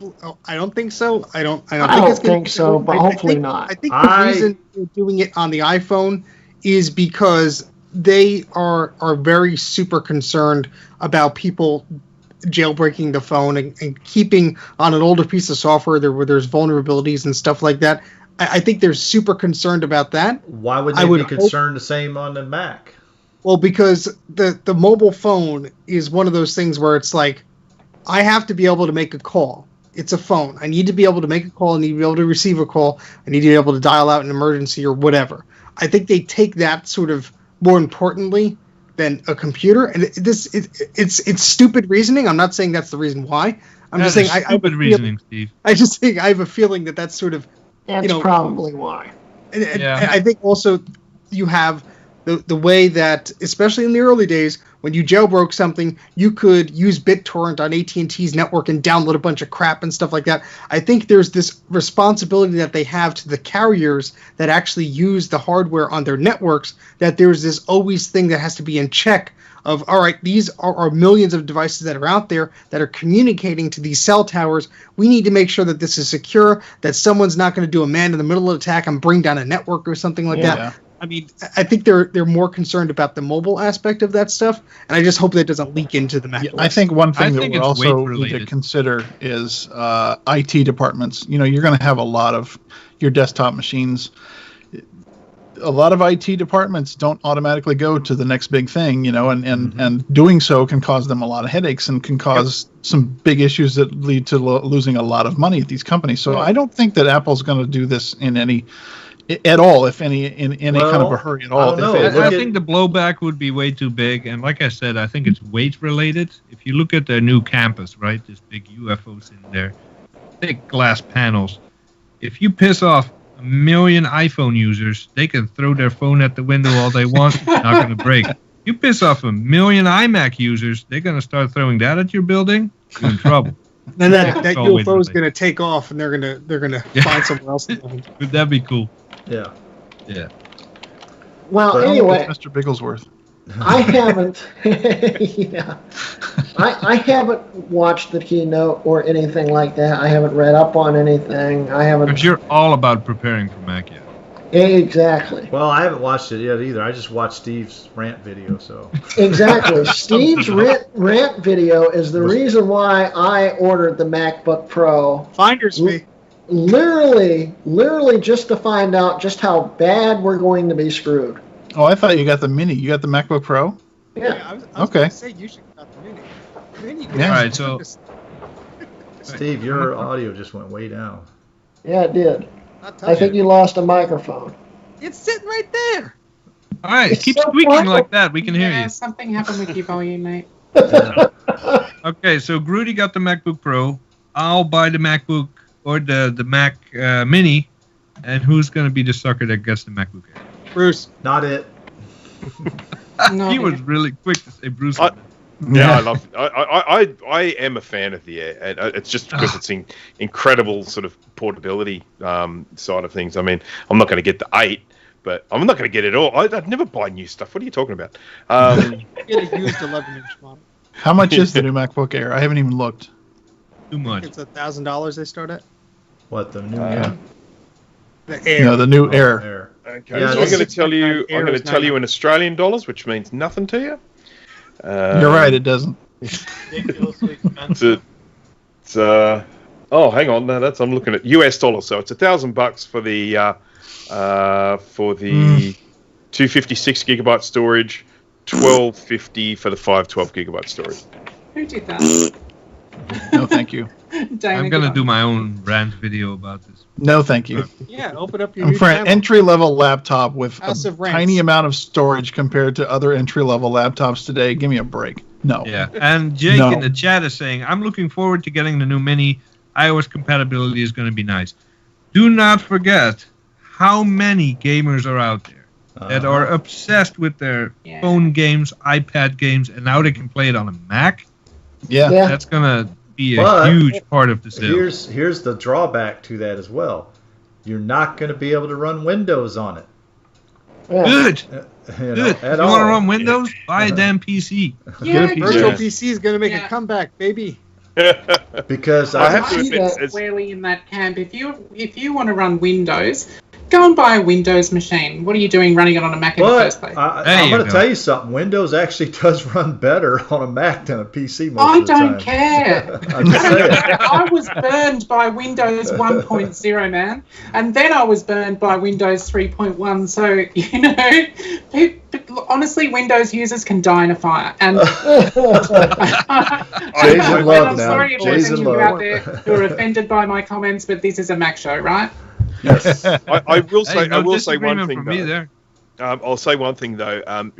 I don't think so. I don't think so, but hopefully not. I think the reason they're doing it on the iPhone is because they are very super concerned about people jailbreaking the phone and keeping on an older piece of software where there's vulnerabilities and stuff like that. I think they're super concerned about that. Why would they be concerned the same on the Mac? Well, because the mobile phone is one of those things where it's like, I have to be able to make a call. It's a phone. I need to be able to make a call. I need to be able to receive a call. I need to be able to dial out an emergency or whatever. I think they take that sort of more importantly than a computer. And it's stupid reasoning. I'm not saying that's the reason why. I'm just saying stupid reasoning, Steve. I just think I have a feeling that's sort of That's probably why. And I think also you have the way that, especially in the early days, when you jailbroke something, you could use BitTorrent on AT&T's network and download a bunch of crap and stuff like that. I think there's this responsibility that they have to the carriers that actually use the hardware on their networks, that there's this always thing that has to be in check of, all right, these are millions of devices that are out there that are communicating to these cell towers. We need to make sure that this is secure, that someone's not going to do a man-in-the-middle attack and bring down a network or something like that. I mean, I think they're more concerned about the mobile aspect of that stuff, and I just hope that doesn't leak into the Mac OS. I think one thing that we it's also need to weight-related. consider is IT departments. You know, you're going to have a lot of your desktop machines. A lot of IT departments don't automatically go to the next big thing, you know, and doing so can cause them a lot of headaches and can cause some big issues that lead to losing a lot of money at these companies. So I don't think that Apple's going to do this in any kind of a hurry at all. I think the blowback would be way too big, and like I said, I think it's weight related. If you look at their new campus, right, this big UFOs in there, thick glass panels. If you piss off 1 million iPhone users, they can throw their phone at the window all they want. It's not going to break. You piss off 1 million iMac users, they're going to start throwing that at your building. You're in trouble. And that UFO is going to take off, and they're gonna find somewhere else. Would that be cool? Yeah. Yeah. Well, anyway, Mr. Bigglesworth. I haven't. Yeah, I haven't watched the keynote or anything like that. I haven't read up on anything. I haven't. Because you're all about preparing for Mac Yak. Exactly. Well, I haven't watched it yet either. I just watched Steve's rant video, so. Exactly. Steve's rant video is the reason why I ordered the MacBook Pro. Finder's fee. Literally just to find out just how bad we're going to be screwed. Oh, I thought you got the Mini. You got the MacBook Pro? Yeah. I was Okay. going to say you should have got the Mini. Then you can Yeah. All right, so Steve, your audio just went way down. Yeah, it did. I'll tell I think you lost a microphone. It's sitting right there. all right, It's keep so squeaking quiet. like that. We can hear Yeah, you. something happened with your volume, mate. Okay, so Grudy got the MacBook Pro. I'll buy the MacBook or the Mac Mini, and who's going to be the sucker that gets the MacBook Air? Bruce. Not it. No, He was really quick to say Bruce. Yeah, I love. I am a fan of the Air, and it's just because it's incredible sort of portability side of things. I mean, I'm not going to get the 8, but I'm not going to get it all. I'd never buy new stuff. What are you talking about? Get a used 11-inch model. How much is the new MacBook Air? I haven't even looked. Too much. It's $1,000 they start at. What, the new The Air. No, the new Air. Air. Okay, Yeah, so I'm this going to is- tell you. Air I'm going is to tell you in Australian dollars, which means nothing to you. You're right, it doesn't. Ridiculously expensive. It's oh, hang on. No, I'm looking at US dollars. So it's $1,000 for the 256 gigabyte storage, $1,250 for the 512 gigabyte storage. Who did that? No, thank you. Dana, I'm going to go do on. my own rant video about this. No, thank you. Yeah, open up your I'm new for an channel. entry-level laptop with House a of Rants. tiny amount of storage compared to other entry-level laptops today. Give me a break. No. Yeah, and Jake No. in the chat is saying, I'm looking forward to getting the new Mini. iOS compatibility is going to be nice. Do not forget how many gamers are out there that are obsessed with their Yeah. phone games, iPad games, and now they can play it on a Mac. Yeah. Yeah. That's going to be a But huge part of the sale. Here's the drawback to that as well. You're not going to be able to run Windows on it. Yeah. Good. You Good. at You all. want to run Windows? Buy a damn PC. Yeah, Get a Virtual Yeah. PC is going to make Yeah. a comeback, baby. Because I have to see admit, that. it's- squarely in that camp. If you want to run Windows, go and buy a Windows machine. What are you doing running it on a Mac in the first But place? There I'm you going to go. tell you something. Windows actually does run better on a Mac than a PC most I of the don't time. care. I'm just saying. I was burned by Windows 1.0, man, and then I was burned by Windows 3.1. So honestly, Windows users can die in a fire. And Jay's in and love I'm now. sorry if Jay's there's in any of you love. out there who are offended by my comments, but this is a Mac show, right? Yes. I will say. Hey, no I will say one disagreement thing from me though. there. I'll say one thing though. I'm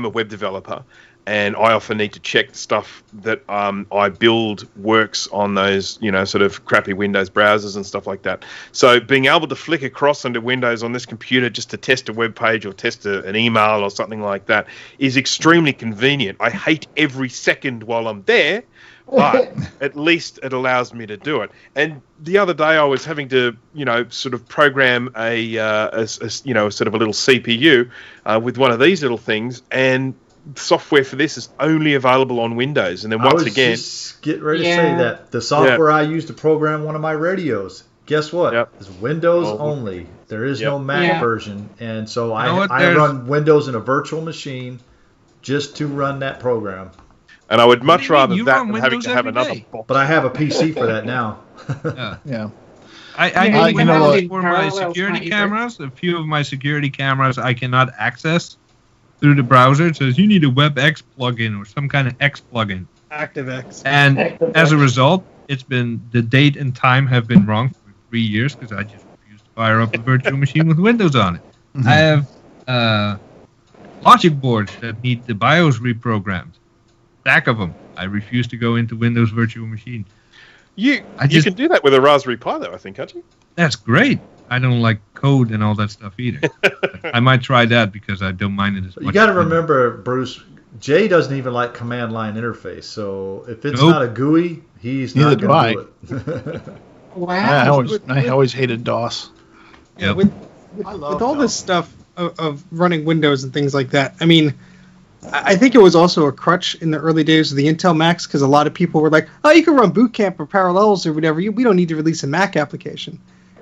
a web developer, and I often need to check stuff that I build works on those, sort of crappy Windows browsers and stuff like that. So being able to flick across into Windows on this computer just to test a web page or test an email or something like that is extremely convenient. I hate every second while I'm there, but at least it allows me to do it. And the other day I was having to, sort of program a sort of a little CPU with one of these little things, and software for this is only available on Windows. And then I once was again, just getting ready to Yeah. say that the software I use to program one of my radios guess what? Yep. It's Windows Oh. only. There is Yep. no Mac Yeah. version, and so You know what? I run Windows in a virtual machine just to run that program. And I would What much do you mean? rather You that run than having Windows to have every another day. box. But I have a PC for that now. Yeah. Yeah. I Yeah, need you know Windows what? for my Parallels, security can't you, cameras. A few of my security cameras I cannot access through the browser. It says you need a WebEx plugin or some kind of X plugin. ActiveX. And ActiveX. as a result, the date and time have been wrong for 3 years because I just refused to fire up a virtual machine with Windows on it. Mhm. I have logic boards that need the BIOS reprogrammed. Stack of them. I refuse to go into Windows Virtual Machine. You I just- can do that with a Raspberry Pi, though, I think, can't you? That's great. I don't like code and all that stuff either. I might try that because I don't mind it as much. You got to as Windows. remember, Bruce, Jay doesn't even like command line interface. So if it's Nope. not a GUI, he's Neither not do going to do it. Wow. I always hated DOS. Yep. With I love with all DOS. this stuff of running Windows and things like that, I mean, I think it was also a crutch in the early days of the Intel Macs because a lot of people were like, "Oh, you can run Boot Camp or Parallels or whatever. We don't need to release a Mac application."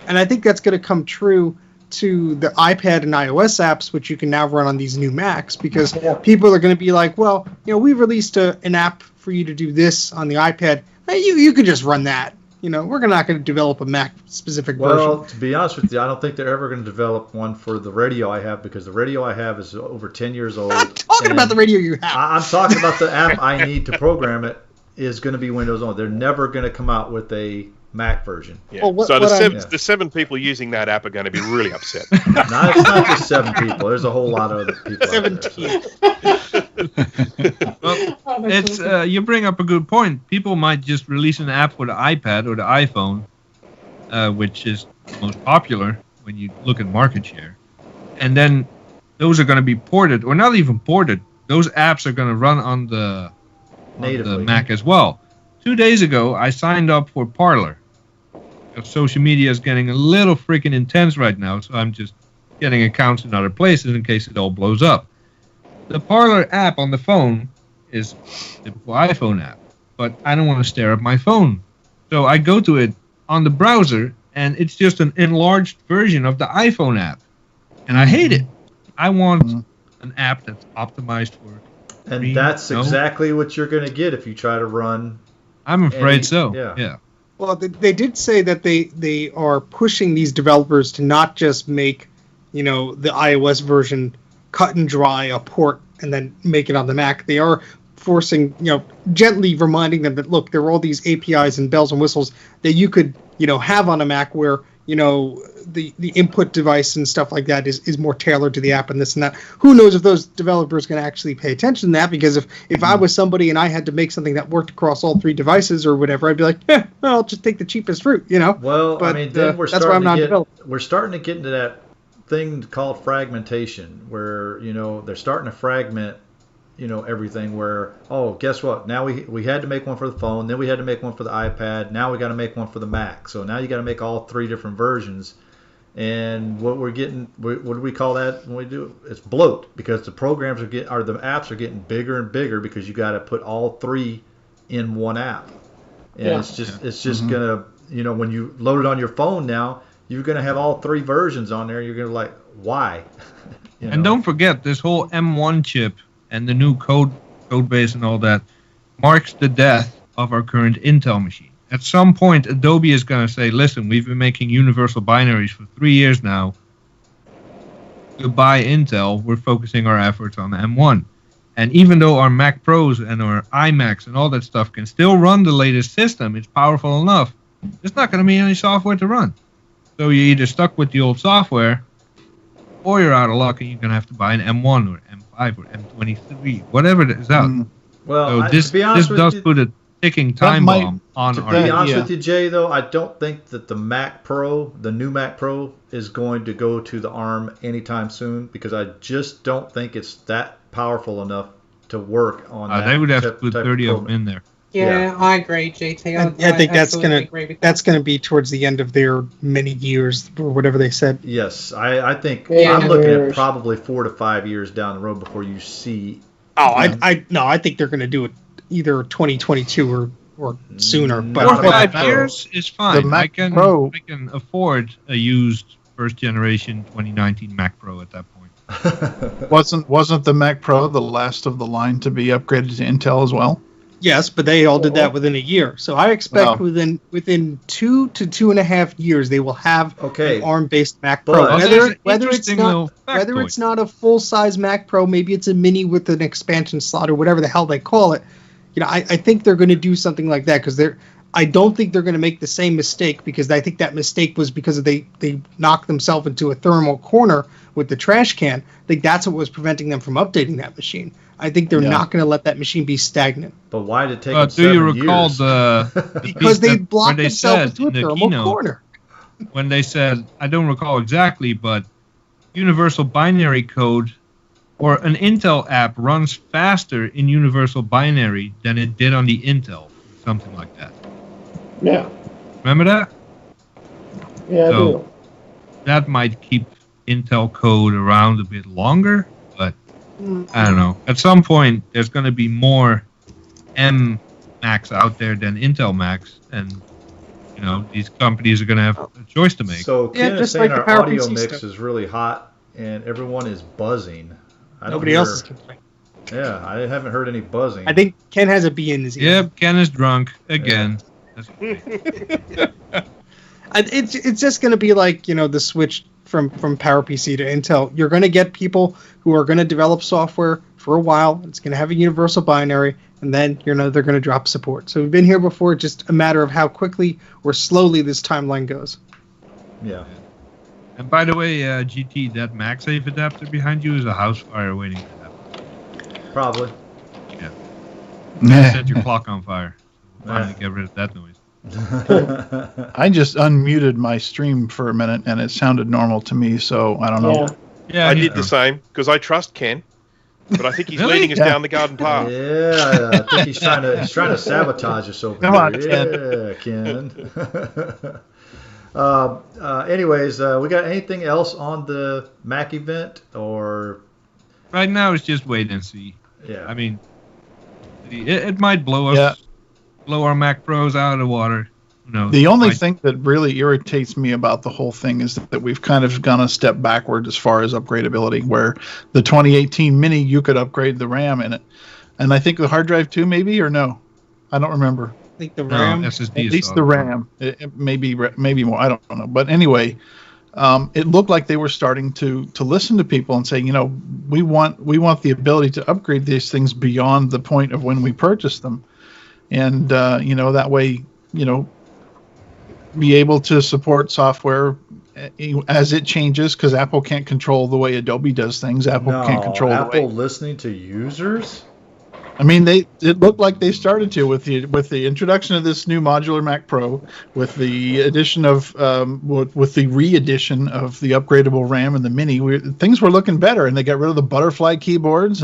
And I think that's going to come true to the iPad and iOS apps, which you can now run on these new Macs, because Yeah. people are going to be like, "Well, we released an app for you to do this on the iPad. Hey, you could just run that. We're not going to develop a Mac specific Well, version." to be honest with you, I don't think they're ever going to develop one for the radio I have because the radio I have is over 10 years old. I'm not talking about and the radio you have. I'm talking about the app I need to program it is going to be Windows only. They're never going to come out with a Mac version. Yeah. Well, what- so what I'm- the 7 people using that app are going to be really upset. Now, it's not just 7 people. There's a whole lot of other people. out there. 17. Well, Oh, that's it's awesome. you bring up a good point. People might just release an app for the iPad or the iPhone, which is the most popular when you look at market share, and then those are going to be ported, or not even ported. Those apps are going to run on the Natively. Mac as well. 2 days ago, I signed up for Parler. Social media is getting a little freaking intense right now, so I'm just getting accounts in other places in case it all blows up. The Parler app on the phone is a typical iPhone app, but I don't want to stare at my phone. So I go to it on the browser, and it's just an enlarged version of the iPhone app. And I hate it. I want an app that's optimized for... And that's No. exactly what you're going to get if you try to run. I'm afraid Any- so. yeah. Yeah. Well, they did say that they are pushing these developers to not just make, the iOS version cut and dry a port and then make it on the Mac. They are forcing, gently reminding them that, look, there are all these APIs and bells and whistles that you could, have on a Mac where, the input device and stuff like that is more tailored to the app and this and that. Who knows if those developers can actually pay attention to that? Because if I was somebody and I had to make something that worked across all 3 devices or whatever, I'd be like, well, I'll just take the cheapest route, Well, But, I mean, then we're that's why I'm not we're starting to get into that thing called fragmentation, where they're starting to fragment, everything. Where guess what? Now we had to make one for the phone, then we had to make one for the iPad. Now we got to make one for the Mac. So now you got to make all 3 different versions. And what we're getting, what do we call that when we do it? It's bloat, because the programs the apps are getting bigger and bigger because you got to put all 3 in one app. And Yeah. it's just gonna, when you load it on your phone now, you're gonna have all 3 versions on there. You're gonna like, why? And don't forget, this whole M1 chip and the new code base and all that marks the death of our current Intel machine. At some point, Adobe is going to say, listen, we've been making universal binaries for 3 years now. Goodbye, Intel. We're focusing our efforts on the M1. And even though our Mac Pros and our iMacs and all that stuff can still run the latest system, it's powerful enough, there's not going to be any software to run. So you're either stuck with the old software, or you're out of luck and you're going to have to buy an M1 or M5 or M23, whatever it is out. Well, So this to be honest with does you, put a ticking time might- bomb on to our... be honest yeah. with you, Jay, though, I don't think that the Mac Pro, the new Mac Pro, is going to go to the ARM anytime soon, because I just don't think it's that powerful enough to work on that. they would have to type put of 30 of them program. in there. Yeah, I agree, GT. I think that's absolutely gonna agree with that's gonna be towards the end of their many years or whatever they said. Yes, I think Yeah. I'm looking at Years. probably 4 to 5 years down the road before you see. Oh, I think they're gonna do it either 2022 or or sooner. But 4 or Not 5 Mac years is fine. The Mac I can Pro. afford a used first generation 2019 Mac Pro at that point. Wasn't the Mac Pro the last of the line to be upgraded to Intel as well? yes, but they all did that within a year. So I expect Oh. within 2 to 2.5 years they will have Okay. an ARM-based Mac But- Pro. Well, there's an interesting little factoid. It's not a full-size Mac Pro, maybe it's a mini with an expansion slot or whatever the hell they call it. I think they're going to do something like that because I don't think they're going to make the same mistake, because I think that mistake was because they knocked themselves into a thermal corner with the trash can. I think that's what was preventing them from updating that machine. I think they're not going to let that machine be stagnant. But why did it take them But do 7 you recall years? the Because they blocked they themselves said into a in the thermal keynote, corner. when they said, I don't recall exactly, but universal binary code or an Intel app runs faster in universal binary than it did on the Intel, something like that. Yeah. Remember that? Yeah, I So- do. That might keep Intel code around a bit longer, but I don't know. At some point, there's going to be more M Macs out there than Intel Macs, and these companies are going to have a choice to make. So Yeah, Ken is just saying like our the audio PowerPC mix stuff. is really hot and everyone is buzzing. I don't Nobody hear, else is complaining. Yeah, I haven't heard any buzzing. I think Ken has a bee in his ear. Yep, Ken is drunk again. That's great. It's just going to be like, the switch from PowerPC to Intel. You're going to get people who are going to develop software for a while. It's going to have a universal binary, and then they're going to drop support. So we've been here before. Just a matter of how quickly or slowly this timeline goes. Yeah. And by the way, GT, that MagSafe adapter behind you is a house fire waiting to happen. Probably. Set your clock on fire. We'll finally get rid of that noise. I just unmuted my stream for a minute and it sounded normal to me, so I don't know. Yeah. Yeah, I me did too. the same because I trust Ken, but I think he's Really? leading us Yeah. down the garden path. Yeah, I think he's trying to sabotage us over Come on, here. Yeah, Ken. Anyways, we got anything else on the Mac event or? Right now, it's just wait and see. Yeah. I mean, it might blow us, Yeah. blow our Mac Pros out of the water. Who knows? The only Might- thing that really irritates me about the whole thing is that we've kind of gone a step backward as far as upgradability, where the 2018 Mini, you could upgrade the RAM in it. And I think the hard drive too, maybe, or no? I don't remember. I think the No, RAM. SSD At is least solid. the RAM. It maybe more. I don't know. But anyway, it looked like they were starting to listen to people and say, we want the ability to upgrade these things beyond the point of when we purchased them, and that way, be able to support software as it changes, because Apple can't control the way Adobe does things. Apple can't control the way. Apple listening to users. I mean, it looked like they started to with the introduction of this new modular Mac Pro, with the addition of with the re-edition of the upgradable RAM and the Mini. Things were looking better, and they got rid of the butterfly keyboards,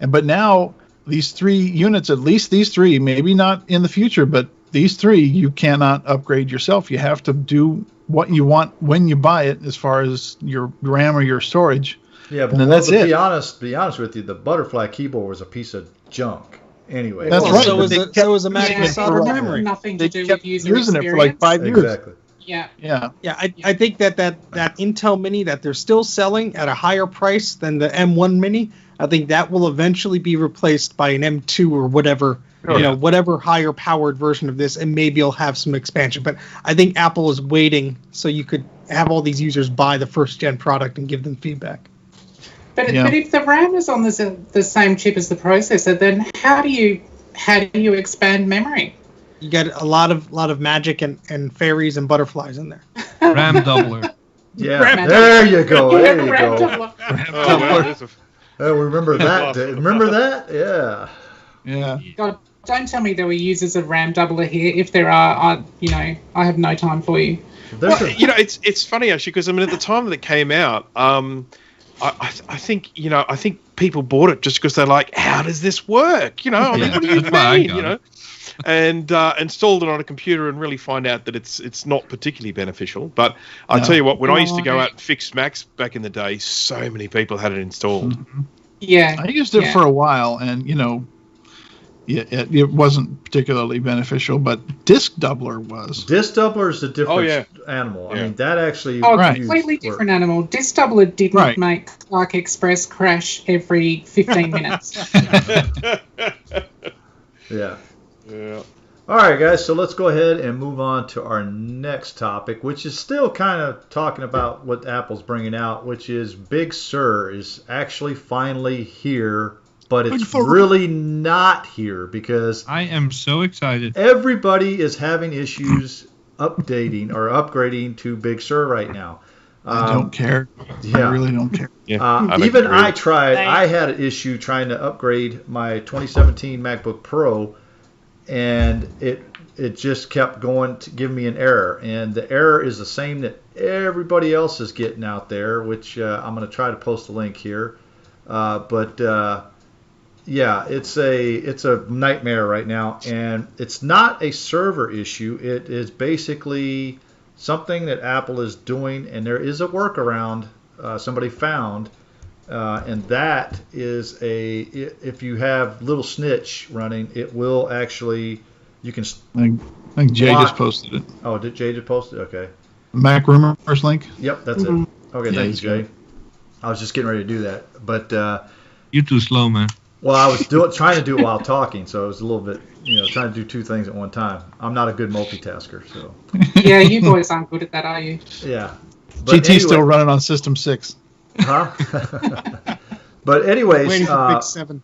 but now these 3 units, at least these 3, maybe not in the future, but these 3, you cannot upgrade yourself. You have to do what you want when you buy it, as far as your RAM or your storage. Yeah, but And then that's to it. be honest with you, the butterfly keyboard was a piece of junk. Anyway. That's Well, right. So but is they a kept so is a Mac using with it solder for- memory. Nothing They to do kept with user using it experience. for like 5 years. Exactly. Yeah. Yeah. Yeah, I think that Intel Mini that they're still selling at a higher price than the M1 Mini, I think that will eventually be replaced by an M2 or whatever, whatever higher powered version of this, and maybe it'll have some expansion. But I think Apple is waiting so you could have all these users buy the first gen product and give them feedback. But Yeah. if the RAM is on the same chip as the processor, then how do you expand memory? You get a lot of magic and fairies and butterflies in there. RAM doubler. Yeah, RAM there you go. Yeah, There you RAM go. doubler. Oh, wow, there's a- Oh, remember that? Remember that? Yeah. Yeah. God, don't tell me there were users of RAM doubler here. If there are, I have no time for you. There's Well, it's funny actually because at the time that it came out, I think I think people bought it just because they're like, how does this work? What do you that's why I mean? got it. And installed it on a computer and really find out that it's not particularly beneficial. But I No. tell you what, when I used to go out and fix Macs back in the day, so many people had it installed. Yeah. I used it Yeah. for a while, and it wasn't particularly beneficial, but disk doubler was. Disk doubler is a different Oh, yeah. animal. Yeah. I mean, that actually. Oh, Right. completely used different animal. Disk doubler didn't Right. make Clark Express crash every 15 minutes. Yeah. Yeah. All right, guys. So let's go ahead and move on to our next topic, which is still kind of talking about what Apple's bringing out, which is Big Sur is actually finally here, but it's really not here because I am so excited. everybody is having issues updating or upgrading to Big Sur right now. I don't care. Yeah. I really don't care. I'm Even agreed. I tried. I had an issue trying to upgrade my 2017 MacBook Pro, and it just kept going to give me an error. And the error is the same that everybody else is getting out there, which I'm going to try to post a link here. Yeah, it's a nightmare right now, and it's not a server issue. It is basically something that Apple is doing, and there is a workaround somebody found, and that is if you have Little Snitch running, it will actually, you can. I think Jay block- just posted it. Oh, did Jay just post it? Okay. Mac Rumors link. Yep, that's it. Okay, Yeah, thanks, he's good. Jay. I was just getting ready to do that, but You're too slow, man. well, I was trying to do it while talking, so it was a little bit, trying to do two things at one time. I'm not a good multitasker, so Yeah, you boys aren't good at that, are you? yeah. GT's still running on System 6. Huh? But anyways, Waiting for Big 7.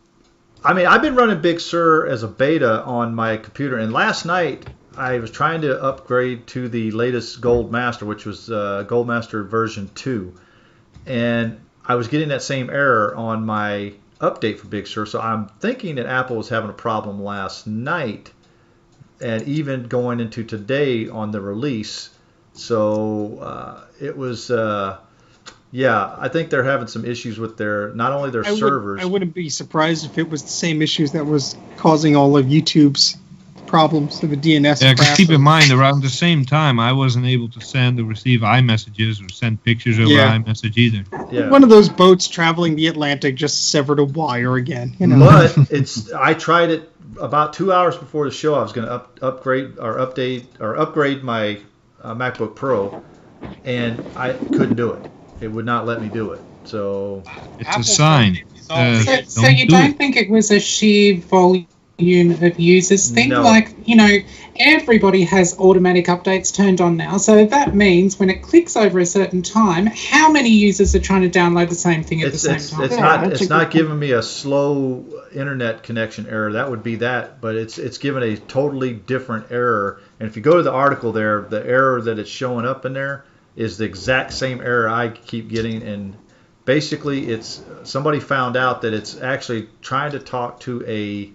I mean, I've been running Big Sur as a beta on my computer, and last night I was trying to upgrade to the latest Gold Master, which was Gold Master version 2, and I was getting that same error on my update for Big Sur. So I'm thinking that Apple was having a problem last night, and even going into today on the release. So it was. Yeah, I think they're having some issues with not only their servers. I wouldn't be surprised if it was the same issues that was causing all of YouTube's problems with the DNS. Yeah, 'cause crap. keep in mind, around the same time, I wasn't able to send or receive iMessages or send pictures over Yeah. iMessage either. Yeah. One of those boats traveling the Atlantic just severed a wire again. But I tried it about 2 hours before the show. I was going to upgrade my MacBook Pro, and I couldn't do it. It would not let me do it. So It's a sign. So you don't think it was a sheer volume of users thing? No. Like, everybody has automatic updates turned on now. So that means when it clicks over a certain time, how many users are trying to download the same thing at the same time? it's not giving me a slow internet connection error. That would be that, but it's given a totally different error. And if you go to the article there, the error that it's showing up in there is the exact same error I keep getting. And basically, it's somebody found out that it's actually trying to talk to a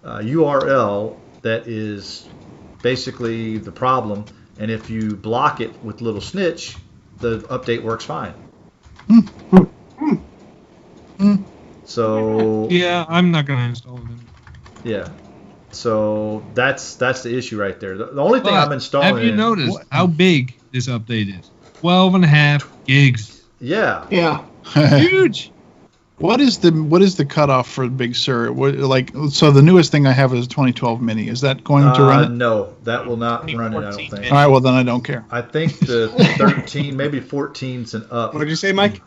URL that is basically the problem, and if you block it with Little Snitch, the update works fine. So Yeah, I'm not going to install it. yeah, so that's the issue right there. The only thing I'm installing. Have you noticed how big this update is? 12.5 gigs. Yeah. Yeah. Huge. What is the cutoff for Big Sur? So the newest thing I have is a 2012 Mini. Is that going to run it? No, that will not run it. I don't think. All right, well then I don't care. I think the 13, maybe 14's and up. What did you say, Mike?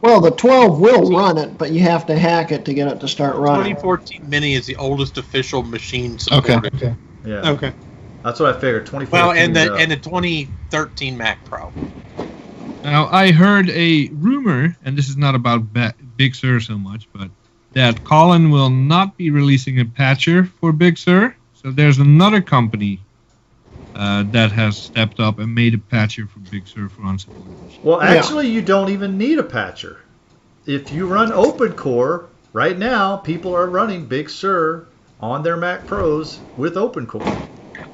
Well, the 12 will run it, but you have to hack it to get it to start running. 2014 Mini is the oldest official machine supported. Okay. Yeah. Okay. That's what I figured. 2014. Well, and the 2013 Mac Pro. Now, I heard a rumor, and this is not about Big Sur so much, but that Colin will not be releasing a patcher for Big Sur. So there's another company that has stepped up and made a patcher for Big Sur for unsupported. Well, actually, you don't even need a patcher. If you run OpenCore, right now, people are running Big Sur on their Mac Pros with OpenCore.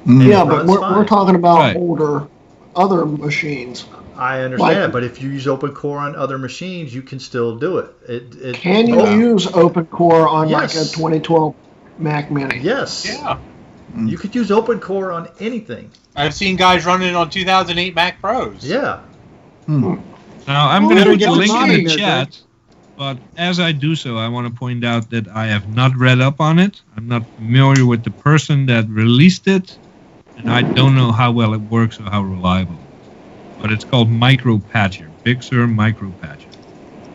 Yeah, but we're talking about Right. older, other machines. I understand, but if you use OpenCore on other machines, you can still do it. Can you use OpenCore on like a Yes. 2012 Mac Mini? Yes. Yeah. You could use OpenCore on anything. I've seen guys running it on 2008 Mac Pros. Yeah. Now, I'm going to better put get the the link in mod the in there, chat. But as I do so, I want to point out that I have not read up on it. I'm not familiar with the person that released it, and I don't know how well it works or how reliable it is. But it's called Micro Patcher, Big Sur Micro Patcher.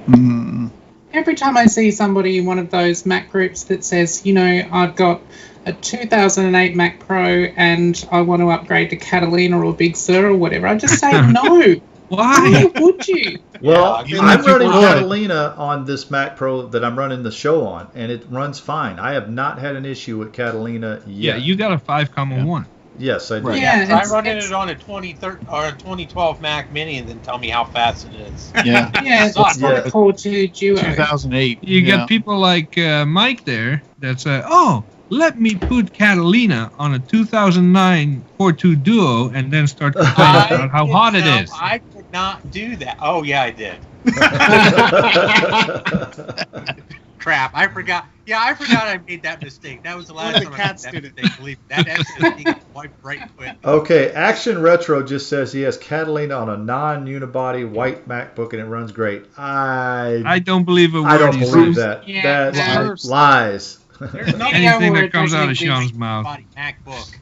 Mm. Every time I see somebody in one of those Mac groups that says, I've got a 2008 Mac Pro and I want to upgrade to Catalina or Big Sur or whatever, I just say no. Why would you? Well, Yeah, I'm running would. Catalina on this Mac Pro that I'm running the show on, and it runs fine. I have not had an issue with Catalina Yeah, yet. you got a 5.1. Yes, I do. Right. Yeah, Try it's- running it's- it on a 2012 Mac Mini and then tell me how fast it is. Yeah. Yeah, it's Sucks. not a Core 2 Duo. 2008. You yeah. get people like Mike there that say, oh, let me put Catalina on a 2009 Core 2 Duo and then start complaining about how hot it is. I could not do that. Oh, yeah, I did. Crap, I forgot. Yeah, I forgot I made that mistake. That was the last One of time the I made cats that did it. mistake. Believe me. That SSD got wiped right quick. Okay, Action Retro just says he has Catalina on a non-unibody white MacBook and it runs great. I don't believe a word I don't he believe says. that. Yeah, That's no. lies. There's nothing Anything word that comes doesn't out of exist. Sean's mouth. body MacBook.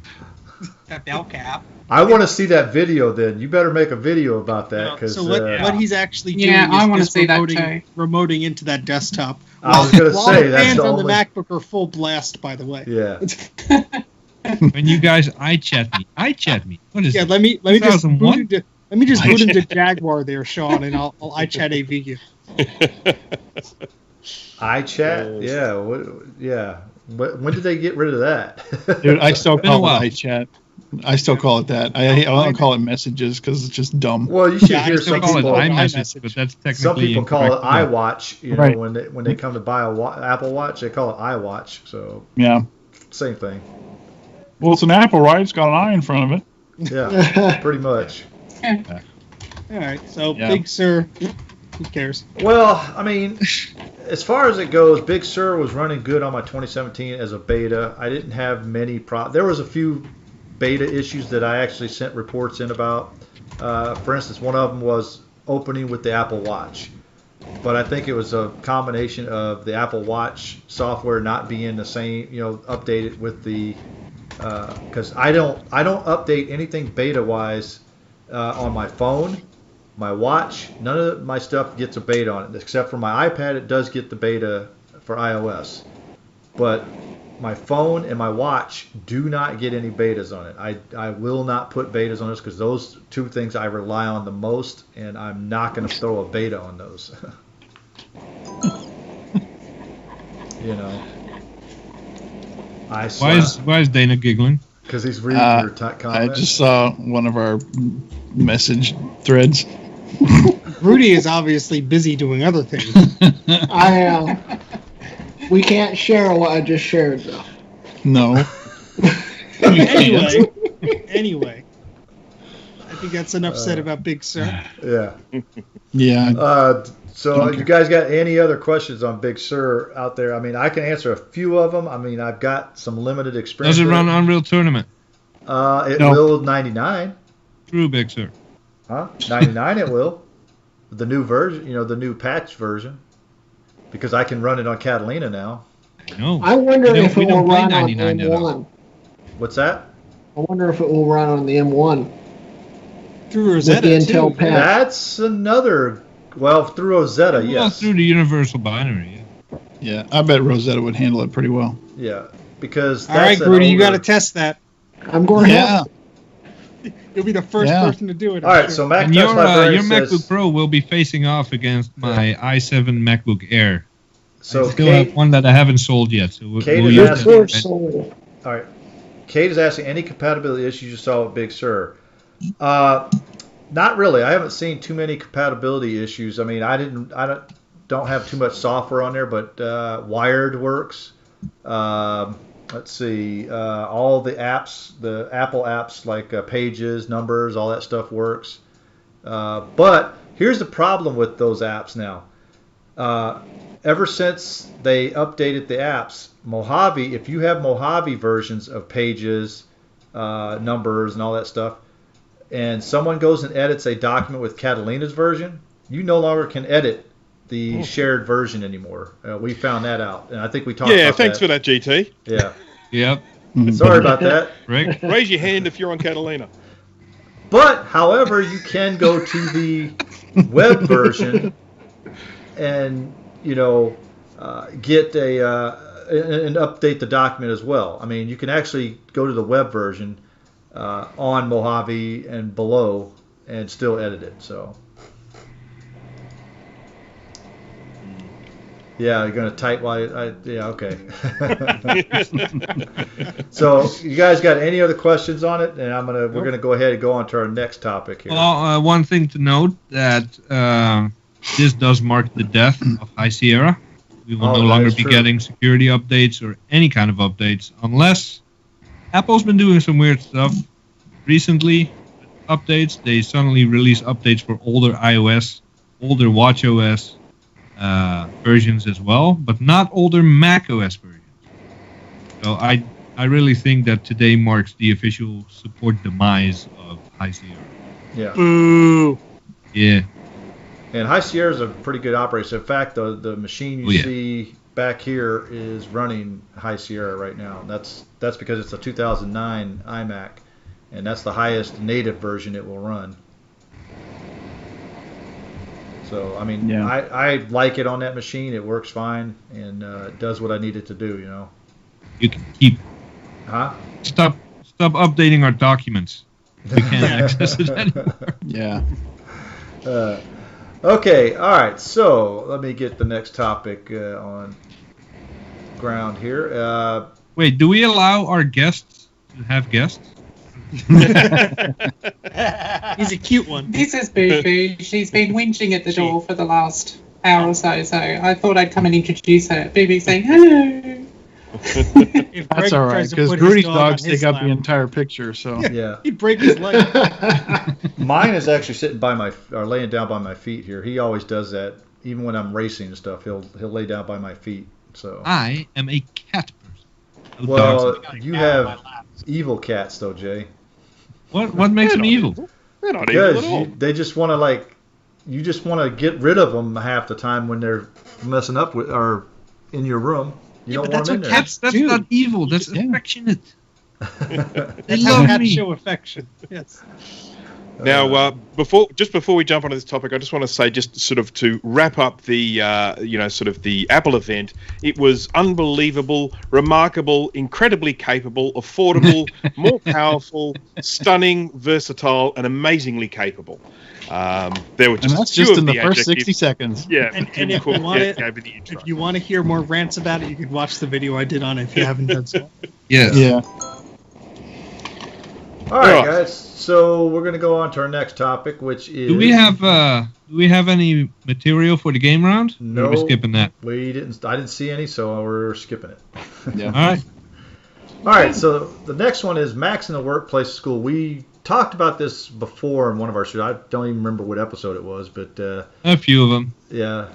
Got the cap. I want to see that video. Then you better make a video about that because So what he's actually doing Yeah, I is wanna just see that remoting into that desktop. I was gonna While say the that's fans the on the only. MacBook are full blast, by the way. Yeah. When you guys iChat me. What is Yeah, it? let me just 2001? boot into Jaguar there, Sean, and I'll iChat AV you. iChat. Yeah. Yeah. When did they get rid of that? Dude, I still Been a call while. it iChat. I still call it that. I don't call it messages because it's just dumb. Well, you should Yeah, I hear still some Call it people. iMessage, but that's technically Some people call it incorrect. iWatch. You know, Right. when they come to buy a Apple Watch, they call it iWatch. So Yeah. same thing. Well, it's an Apple, right? It's got an eye in front of it. Yeah, pretty much. All right, so Yeah. Big Sur, who cares? Well, I mean, as far as it goes, Big Sur was running good on my 2017 as a beta. I didn't have many There was a few beta issues that I actually sent reports in about. For instance, one of them was opening with the Apple Watch. But I think it was a combination of the Apple Watch software not being the same, updated with the, because I don't update anything beta-wise on my phone. My watch, none of my stuff gets a beta on it, except for my iPad. It does get the beta for iOS, but my phone and my watch do not get any betas on it. I will not put betas on this because those two things I rely on the most, and I'm not going to throw a beta on those. I swear. Why is Dana giggling? Because he's reading your I comment. just saw one of our message threads. Rudy is obviously busy doing other things. I am. We can't share what I just shared, though. No. Anyway, I think that's enough said about Big Sur. Yeah. Yeah. So you guys got any other questions on Big Sur out there? I mean, I can answer a few of them. I mean, I've got some limited experience. Does it with run Unreal Tournament? It No. will 99. True, Big Sur. Huh? 99 it will. The new version, the new patch version. Because I can run it on Catalina now. No. I wonder We don't- if we it will don't play run on 99 at all. M1. What's that? I wonder if it will run on the M1 Through with the Rosetta, Intel too. patch. That's another. Well, through Rosetta, Well, yes. through the universal binary. Yeah. I bet Rosetta would handle it pretty well. Yeah. Because All right, that's Rudy, you got to older- test that. I'm going to Yeah. have You'll be the first Yeah. person to do it. All I'm right, sure. so Mac And Touch your Librarian MacBook says, Pro will be facing off against my i7 MacBook Air. so I still Kate, have one that I haven't sold yet. So Kate we'll is use asking- that. first soul. all right. Kate is asking any compatibility issues you saw with Big Sur. Not really. I haven't seen too many compatibility issues. I mean, I don't have too much software on there, but Wired works. Let's see, all the apps, the Apple apps like Pages, Numbers, all that stuff works. But here's the problem with those apps now. Ever since they updated the apps, Mojave, if you have Mojave versions of Pages, Numbers, and all that stuff, and someone goes and edits a document with Catalina's version, you no longer can edit the shared version anymore. We found that out, and I think we talked about that. Yeah, thanks for that, GT. Yeah. Yep. Sorry about that. Rick? Raise your hand if you're on Catalina. But, however, you can go to the web version and, get and update the document as well. I mean, you can actually go to the web version on Mojave and below and still edit it. So, yeah, you're gonna type while yeah, okay. So, you guys got any other questions on it? And we're gonna go ahead and go on to our next topic here. Well, one thing to note that this does mark the death of High Sierra. We will no longer be getting security updates or any kind of updates unless Apple's been doing some weird stuff recently. Updates, they suddenly release updates for older iOS, older watchOS versions as well, but not older macOS versions. So I really think that today marks the official support demise of High Sierra. Yeah. Boo. Yeah. And High Sierra is a pretty good operator. So in fact, the machine you see back here is running High Sierra right now. That's because it's a 2009 iMac, and that's the highest native version it will run. So I mean, I like it on that machine. It works fine and it does what I need it to do. You can keep. Huh? Stop updating our documents. We can't access it anymore. Yeah. Okay, all right, so let me get the next topic on ground here. Wait, do we allow our guests to have guests? He's a cute one. This is Boo Boo. She's been whinging at the door for the last hour or so I thought I'd come and introduce her. Boo Boo saying, hello. That's all right, because Rudy's dogs take up the entire picture, so. Yeah. He'd break his leg. Mine is actually sitting laying down by my feet here. He always does that, even when I'm racing and stuff. He'll lay down by my feet. So. I am a cat person. Well, you have evil cats, though, Jay. What makes them evil? They're not evil at all. They just want to you just want to get rid of them half the time when they're messing up with or in your room. You don't want them in there. That's not evil. That's affectionate. That's how cats show affection. Yes. Now, before we jump onto this topic, I just want to say, just sort of to wrap up the, sort of the Apple event. It was unbelievable, remarkable, incredibly capable, affordable, more powerful, stunning, versatile, and amazingly capable. There were just and that's just in the first 60 seconds. Yeah, and if you want to hear more rants about it, you could watch the video I did on it if you haven't done so. Yeah. All right, guys. So we're going to go on to our next topic, which is. Do we have any material for the game round? No, or are we skipping that. We didn't. I didn't see any, so we're skipping it. Yeah. All right. All right. So the next one is Macs in the Workplace School. We talked about this before in one of our shows. I don't even remember what episode it was, but a few of them. Yeah,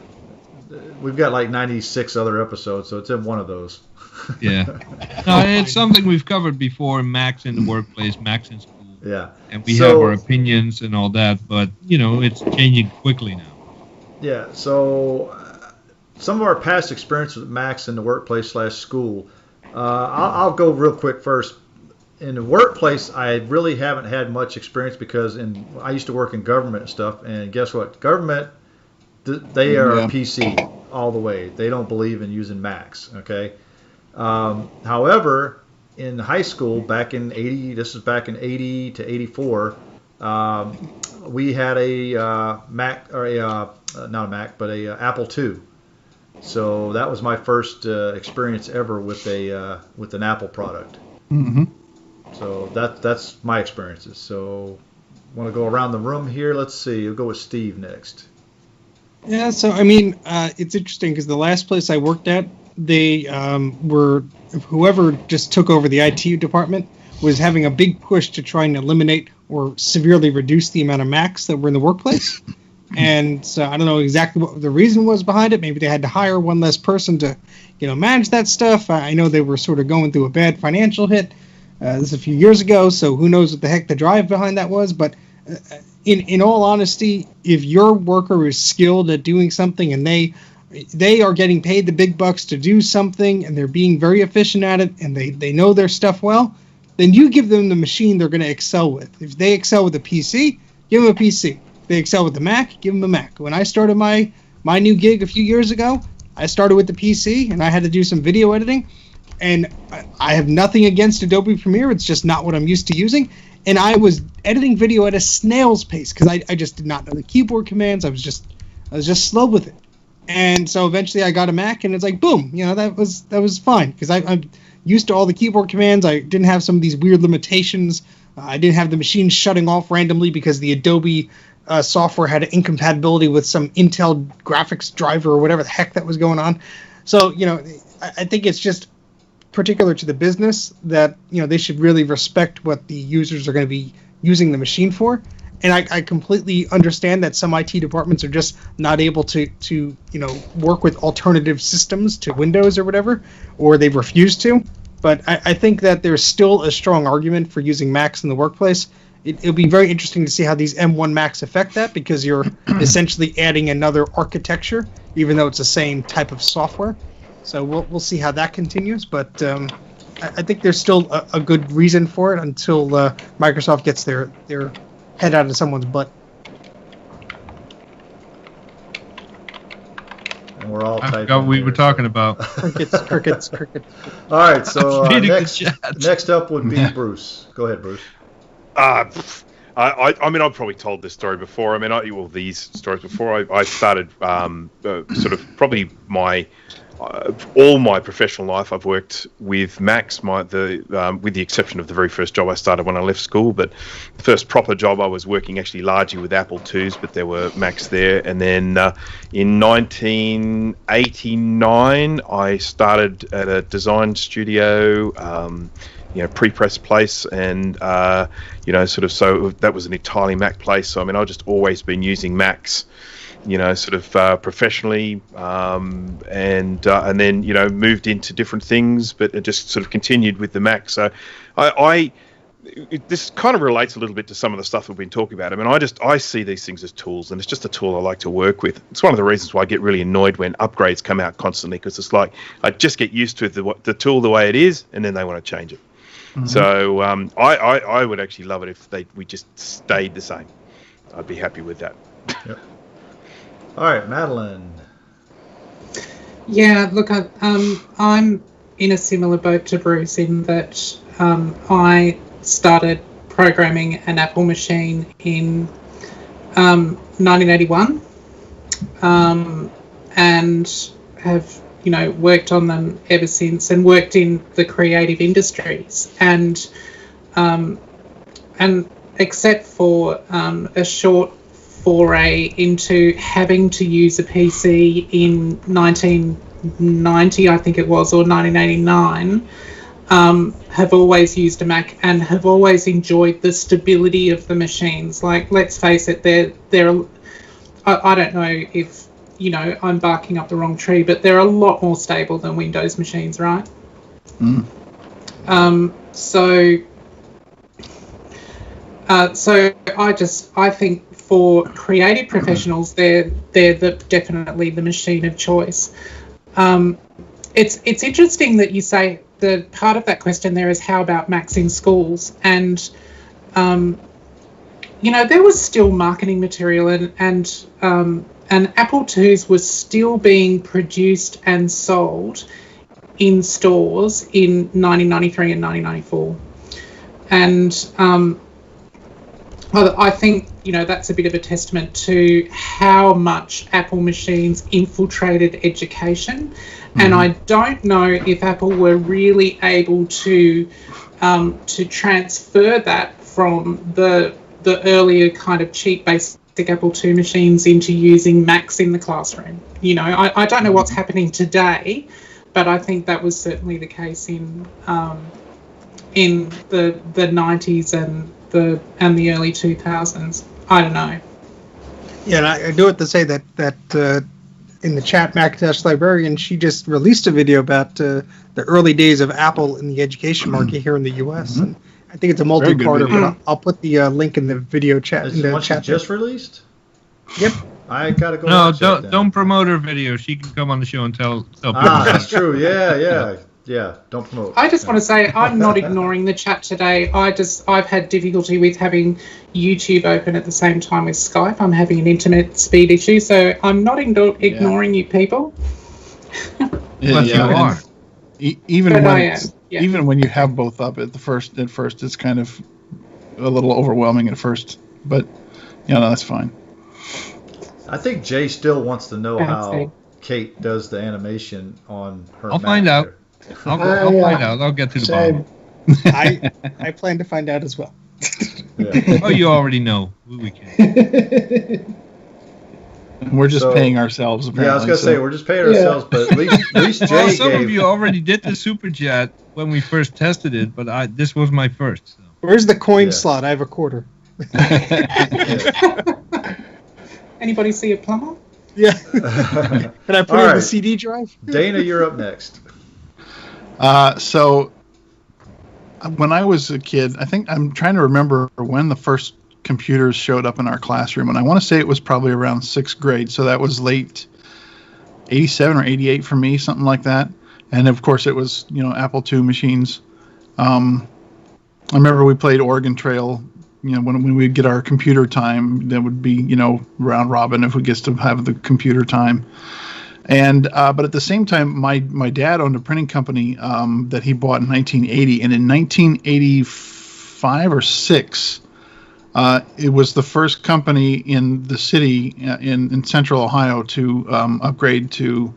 we've got like 96 other episodes, so it's in one of those. Yeah. No, it's something we've covered before. Macs in the workplace, Macs in school. Yeah. And we have our opinions and all that, but it's changing quickly now. Yeah. So some of our past experience with Macs in the workplace / school. I'll go real quick first. In the workplace, I really haven't had much experience because I used to work in government and stuff, and guess what? Government, they are a PC all the way. They don't believe in using Macs, okay? However, in high school, back in 80 to 84, we had a Mac, or not a Mac, but a Apple II. So that was my first experience ever with an Apple product. Mm-hmm. So that's my experiences. So want to go around the room here? Let's see. We'll go with Steve next. Yeah, so I mean, it's interesting because the last place I worked at, they whoever just took over the IT department was having a big push to try and eliminate or severely reduce the amount of Macs that were in the workplace. And so I don't know exactly what the reason was behind it. Maybe they had to hire one less person to, manage that stuff. I know they were sort of going through a bad financial hit. This is a few years ago, so who knows what the heck the drive behind that was. But in all honesty, if your worker is skilled at doing something and they are getting paid the big bucks to do something and they're being very efficient at it and they know their stuff well, then you give them the machine they're going to excel with. If they excel with a PC, give them a PC. If they excel with the Mac, give them a Mac. When I started my new gig a few years ago, I started with the PC and I had to do some video editing. And I have nothing against Adobe Premiere. It's just not what I'm used to using. And I was editing video at a snail's pace because I just did not know the keyboard commands. I was just slow with it. And so eventually I got a Mac, and it's like, boom, that was fine because I'm used to all the keyboard commands. I didn't have some of these weird limitations. I didn't have the machine shutting off randomly because the Adobe software had an incompatibility with some Intel graphics driver or whatever the heck that was going on. So, I think it's just particular to the business that they should really respect what the users are going to be using the machine for. And I completely understand that some IT departments are just not able to work with alternative systems to Windows or whatever, or they've refused to. But I think that there's still a strong argument for using Macs in the workplace. It'll be very interesting to see how these M1 Macs affect that, because you're essentially adding another architecture, even though it's the same type of software. So we'll see how that continues. But I think there's still a good reason for it until Microsoft gets their head out of someone's butt. And we're all I forgot what we were talking about. Crickets. All right, so next up would be Bruce. Go ahead, Bruce. I mean, I've probably told this story before. I mean, these stories before. I started sort of probably all my professional life, I've worked with Macs. With the exception of the very first job I started when I left school, but the first proper job I was working actually largely with Apple IIs, but there were Macs there. And then in 1989, I started at a design studio. Pre-press place, and so that was an entirely Mac place. So I mean, I've just always been using Macs, professionally, and then moved into different things, but it just sort of continued with the Mac. So this kind of relates a little bit to some of the stuff we've been talking about. I mean, I see these things as tools, and it's just a tool I like to work with. It's one of the reasons why I get really annoyed when upgrades come out constantly, because it's like I just get used to the tool the way it is, and then they want to change it. Mm-hmm. So I would actually love it if we just stayed the same. I'd be happy with that. Yep. All right, Madeline. Yeah, look, I'm in a similar boat to Bruce in that I started programming an Apple machine in 1981, and have worked on them ever since, and worked in the creative industries, and except for a short foray into having to use a PC in 1990, I think it was, or 1989, have always used a Mac and have always enjoyed the stability of the machines. Like, let's face it, they're I don't know if I'm barking up the wrong tree, but they're a lot more stable than Windows machines, right? Mm. So I think for creative professionals, they're definitely the machine of choice. It's interesting that you say the part of that question there is how about Macs in schools, and there was still marketing material and Apple IIs was still being produced and sold in stores in 1993 and 1994. And I think, that's a bit of a testament to how much Apple machines infiltrated education. Mm-hmm. And I don't know if Apple were really able to transfer that from the earlier kind of cheap basic Apple II machines into using Macs in the classroom. I don't know what's happening today, but I think that was certainly the case in the 90s and the early 2000s. I don't know. Yeah, and I do have to say that in the chat, Macintosh Librarian, she just released a video about the early days of Apple in the education market here in the U.S. Mm-hmm. I think it's a Very good multi-parter, video. but I'll put the link in the video chat. Is In it the one she chat. just released? Yep. I gotta go. No, watch that then. don't promote her video. She can come on the show and tell people. That's true. Yeah. Don't promote. I just want to say I'm not ignoring the chat today. I've had difficulty with having YouTube open at the same time with Skype. I'm having an internet speed issue, so I'm not ignoring you people. But you are. Even But when I it's- am, yeah. even when you have both up at first, it's kind of a little overwhelming at first. But no, that's fine. I think Jay still wants to know Yeah, how same. Kate does the animation on her. I'll Mac find out. there. I'll find out. I'll get to the Same. bottom. I plan to find out as well. Yeah. Oh, you already know. We can. We're just So- paying ourselves. Apparently, Yeah, I was gonna so- say we're just paying ourselves, but at least Jay Well, some gave. of you already did the super chat when we first tested it, but this was my first. So. Where's the coin Yeah. slot? I have a quarter. Anybody see a plumber? Yeah. Can I put All it in right. the CD drive? Dana, you're up next. So when I was a kid, I think I'm trying to remember when the first computers showed up in our classroom, and I want to say it was probably around 6th grade. So that was late 87 or 88 for me, something like that. And of course, it was Apple II machines. I remember we played Oregon Trail. When we'd get our computer time, that would be round robin if we get to have the computer time. And but at the same time, my dad owned a printing company that he bought in 1980, and in 1985 or 6, it was the first company in the city in Central Ohio to upgrade to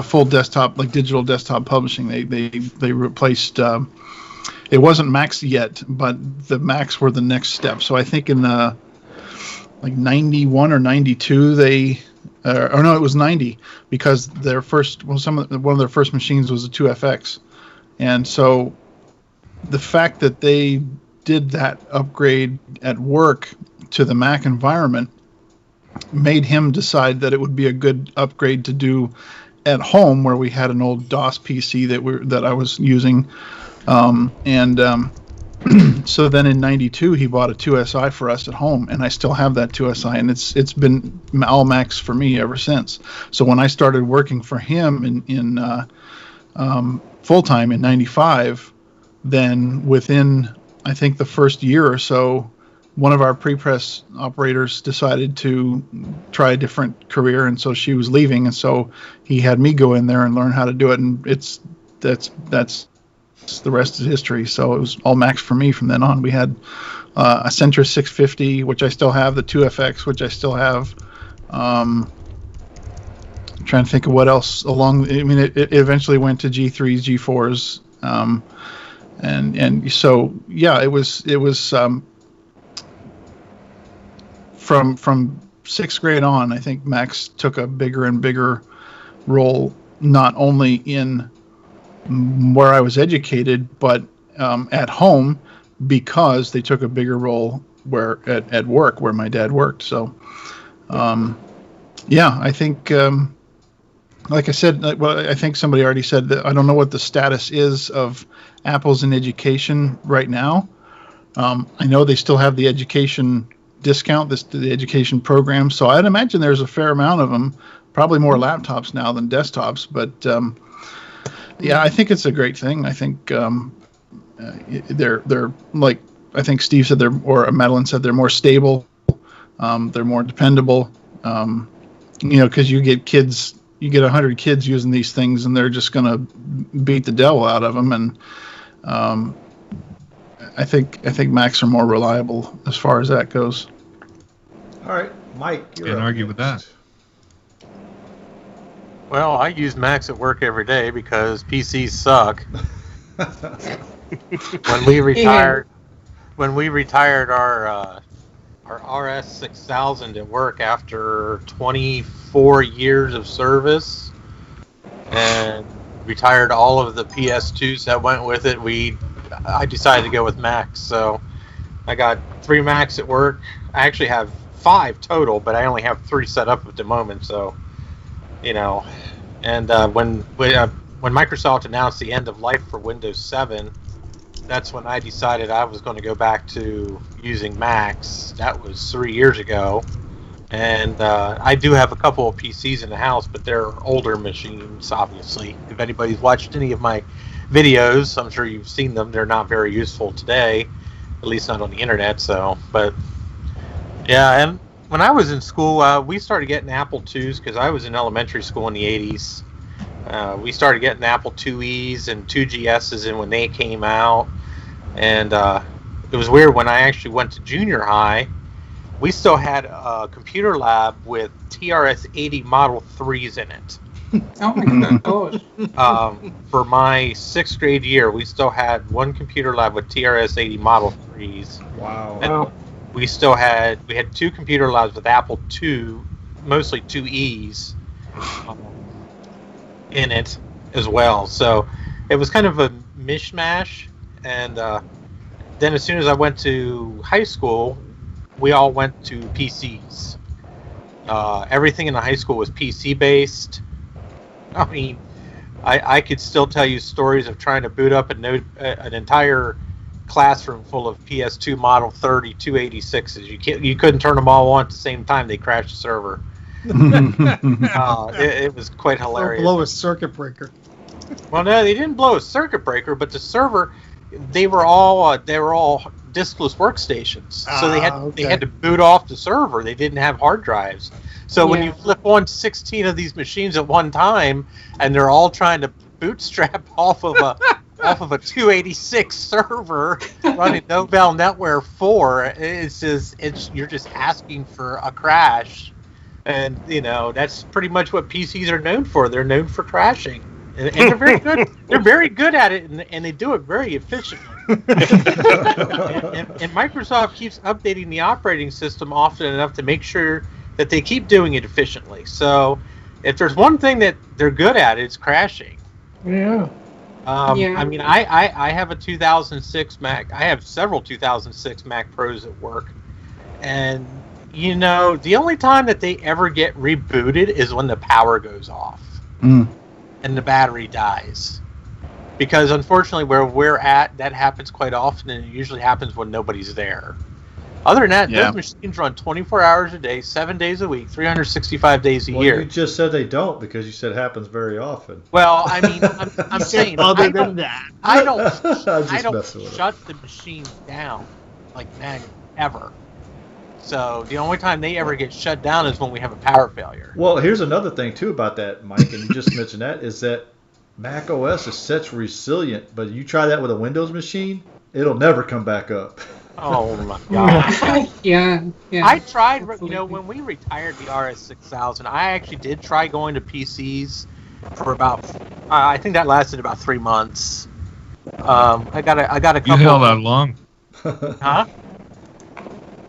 full desktop, like digital desktop publishing. They replaced. It wasn't Macs yet, but the Macs were the next step. So I think in like 91 or 92 they. Or no, it was 90 because their first one of their first machines was a 2FX, and so the fact that they did that upgrade at work to the Mac environment made him decide that it would be a good upgrade to do at home, where we had an old DOS PC that I was using, so then in 92 he bought a 2SI for us at home, and I still have that 2SI, and it's been all Macs for me ever since. So when I started working for him in full-time in 95, then within I think the first year or so, one of our pre-press operators decided to try a different career, and so she was leaving, and so he had me go in there and learn how to do it, and that's the rest is history. So it was all Macs for me from then on. We had a Centris 650, which I still have, the 2FX, which I still have. I'm trying to think of what else it eventually went to G3s, G4s, and so yeah, it was from 6th grade on. I think Macs took a bigger and bigger role, not only in where I was educated, but at home, because they took a bigger role where at work where my dad worked. So, yeah, I think, like I said, I think somebody already said that. I don't know what the status is of Apple's in education right now. I know they still have the education discount, the education program. So I'd imagine there's a fair amount of them, probably more laptops now than desktops, but. Yeah, I think it's a great thing. I think they're like I think Steve said or Madeline said they're more stable. They're more dependable. Because you get 100 kids using these things, and they're just going to beat the devil out of them. And I think Macs are more reliable as far as that goes. All right, Mike. You're Can't up argue with that. next. Well, I use Macs at work every day because PCs suck. When we retired our RS 6000 at work after 24 years of service, and retired all of the PS2s that went with it, I decided to go with Macs. So I got 3 Macs at work. I actually have 5 total, but I only have 3 set up at the moment. So, and when Microsoft announced the end of life for Windows 7, that's when I decided I was going to go back to using Macs. That was 3 years ago. And I do have a couple of PCs in the house, but they're older machines, obviously. If anybody's watched any of my videos, I'm sure you've seen them. They're not very useful today, at least not on the internet. So, but yeah, and when I was in school, we started getting Apple IIs because I was in elementary school in the 80s. We started getting the Apple IIes and 2GSs in when they came out. And it was weird when I actually went to junior high. We still had a computer lab with TRS-80 Model 3s in it. Oh my god. For my 6th grade year, we still had one computer lab with TRS-80 Model 3s. Wow. And we had 2 computer labs with Apple II, mostly 2Es, in it as well. So it was kind of a mishmash. And then as soon as I went to high school, we all went to PCs. Everything in the high school was PC based. I mean, I could still tell you stories of trying to boot up an entire classroom full of PS2 Model 30 286s. You couldn't turn them all on at the same time; they crashed the server. It was quite hilarious. Blow a circuit breaker. Well, no, they didn't blow a circuit breaker, but the server, they were all diskless workstations, so they had to boot off the server. They didn't have hard drives. So when you flip on 16 of these machines at one time, and they're all trying to bootstrap off of a 286 server running Nobel NetWare 4, you're just asking for a crash. And that's pretty much what PCs are known for. They're known for crashing, and they're very good. They're very good at it, and they do it very efficiently. and Microsoft keeps updating the operating system often enough to make sure that they keep doing it efficiently. So if there's one thing that they're good at, it's crashing. Yeah. I mean, I have a 2006 Mac. I have several 2006 Mac Pros at work. And, the only time that they ever get rebooted is when the power goes off and the battery dies. Because unfortunately, where we're at, that happens quite often, and it usually happens when nobody's there. Other than that, those machines run 24 hours a day, 7 days a week, 365 days a year. You just said they don't because you said it happens very often. Well, I mean, I'm saying other than that, I don't shut the machines down like manually ever. So the only time they ever get shut down is when we have a power failure. Well, here's another thing too about that, Mike, and you just mentioned that, is that Mac OS is such resilient, but you try that with a Windows machine, it'll never come back up. Oh my god! Yeah. I tried. When we retired the RS6000, I actually did try going to PCs for about. I think that lasted about 3 months. I got a couple. You held out long. Huh?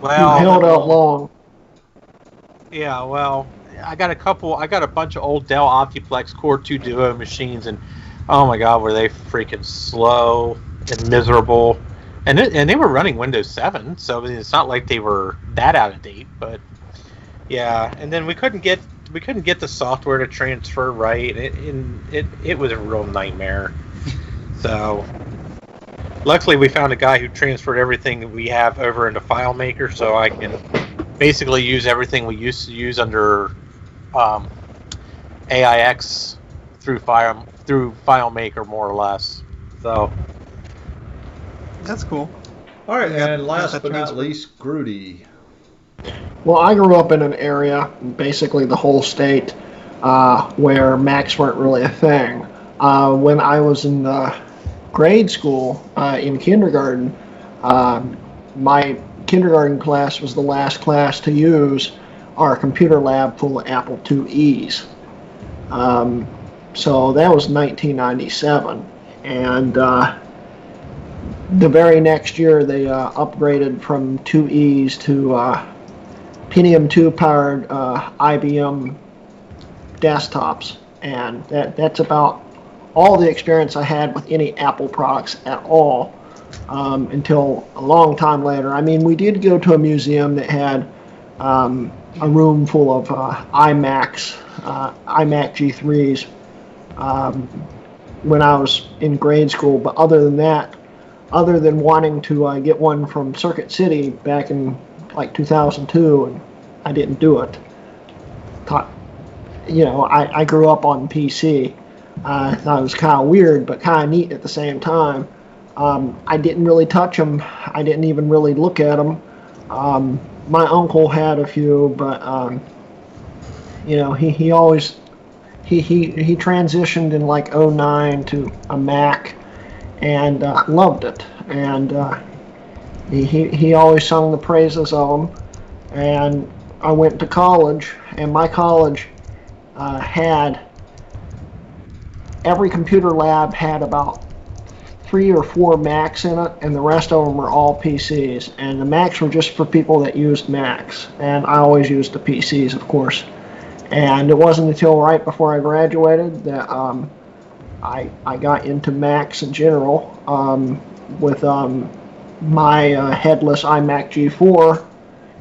You held out long. Yeah. Well, I got a bunch of old Dell Optiplex Core 2 Duo machines, and oh my god, were they freaking slow and miserable. And they were running Windows 7, so it's not like they were that out of date. But yeah, and then we couldn't get the software to transfer right. It was a real nightmare. So luckily, we found a guy who transferred everything that we have over into FileMaker, so I can basically use everything we used to use under AIX through FileMaker, more or less. So. That's cool. All right, and last but not least, Grudy. Well, I grew up in an area, basically the whole state, where Macs weren't really a thing. When I was in grade school, in kindergarten, my kindergarten class was the last class to use our computer lab full of Apple IIes. So that was 1997. And the very next year, they upgraded from 2Es to Pentium 2 powered IBM desktops, and that's about all the experience I had with any Apple products at all until a long time later. I mean, we did go to a museum that had a room full of iMacs, iMac G3s when I was in grade school, but other than that, other than wanting to get one from Circuit City back in like 2002, and I didn't do it. I grew up on PC. I thought it was kind of weird, but kind of neat at the same time. I didn't really touch them. I didn't even really look at them. My uncle had a few, but he always he transitioned in like 2009 to a Mac, and loved it. And he always sung the praises of them. And I went to college, and my college had every computer lab had about 3 or 4 Macs in it, and the rest of them were all PCs. And the Macs were just for people that used Macs, and I always used the PCs, of course. And it wasn't until right before I graduated that I got into Macs in general with my headless iMac G4,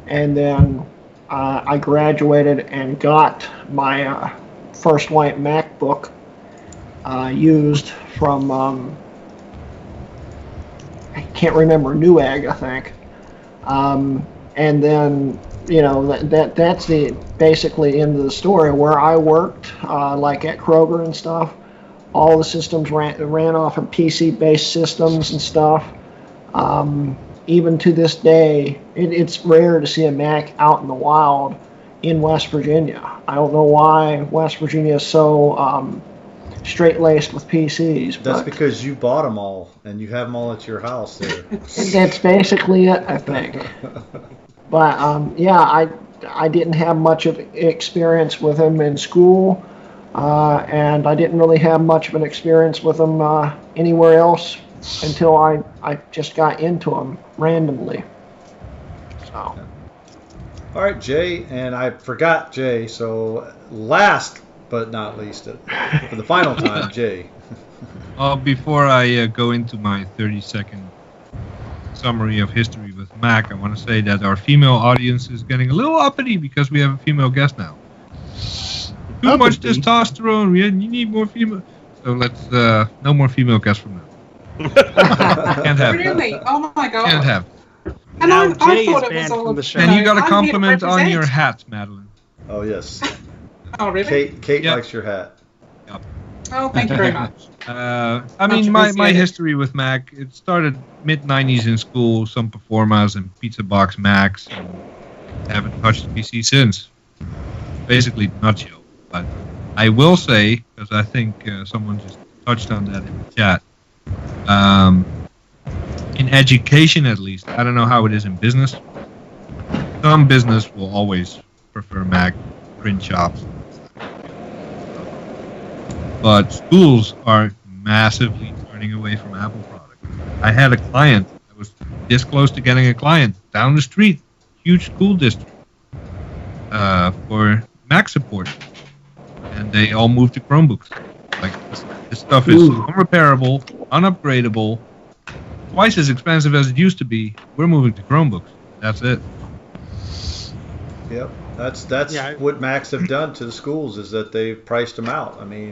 and then I graduated and got my first white MacBook used from I can't remember, Newegg, I think. And then that's the basically end of the story. Where I worked, like at Kroger and stuff, all the systems ran off of PC-based systems and stuff. Even to this day, it's rare to see a Mac out in the wild in West Virginia. I don't know why West Virginia is so straight-laced with PCs. That's because you bought them all, and you have them all at your house there. That's basically it, I think. But I didn't have much of experience with them in school, and I didn't really have much of an experience with them anywhere else until I just got into them randomly. So. All right, Jay, and I forgot Jay, so last but not least, for the final time, Jay. Before I go into my 30-second summary of history with Mac, I want to say that our female audience is getting a little uppity because we have a female guest now. Too much testosterone. You need more female. So let's no more female guests from now. Can't have. Really? Oh my god. Can't have. And now I Jay thought is it was banned all from the show. And you got a I'm here to compliment on represent. your hat, Madeline. Oh, yes. Oh really? Kate Yep. likes your hat. Oh, thank you very much. I Much mean, my appreciated. history with Mac, it started mid-90s in school, some Performas and Pizza Box Macs, and haven't touched a PC since. Basically, nutshell. But I will say, because I think someone just touched on that in the chat, in education at least, I don't know how it is in business. Some business will always prefer Mac, print shops. But schools are massively turning away from Apple products. I had a client that was this close to getting a client down the street, huge school district, for Mac support, and they all moved to Chromebooks. Like this stuff is unrepairable, unupgradable, twice as expensive as it used to be. We're moving to Chromebooks. That's it. Yep. That's what Macs have done to the schools, is that they've priced them out. I mean,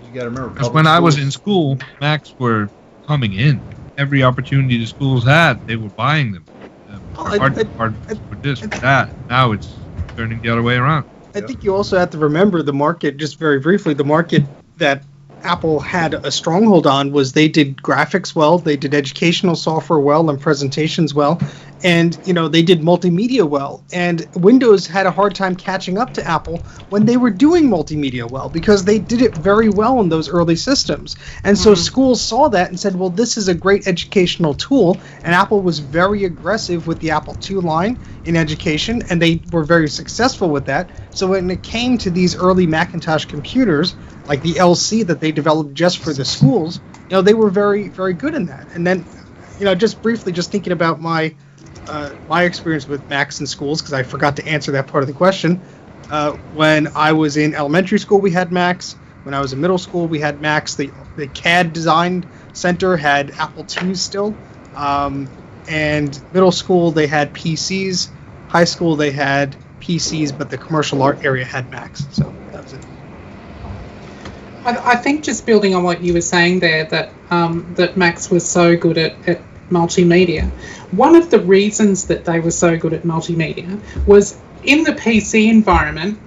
you got to remember. Because when I was in school, Macs were coming in. Every opportunity the schools had, they were buying them. For this, for that. Now it's turning the other way around. I think you also have to remember the market, just very briefly, the market that Apple had a stronghold on was they did graphics well, they did educational software well and presentations well, and they did multimedia well. And Windows had a hard time catching up to Apple when they were doing multimedia well, because they did it very well in those early systems. And so schools saw that and said, well, this is a great educational tool, and Apple was very aggressive with the Apple II line in education, and they were very successful with that. So when it came to these early Macintosh computers, like the LC that they developed just for the schools, they were very, very good in that. And then, just briefly, just thinking about my experience with Macs in schools, because I forgot to answer that part of the question. When I was in elementary school, we had Macs. When I was in middle school, we had Macs. The CAD Design Center had Apple IIs still. And middle school, they had PCs. High school, they had PCs, but the commercial art area had Macs. So that was it. I think just building on what you were saying there, that that Macs was so good at multimedia. One of the reasons that they were so good at multimedia was in the PC environment,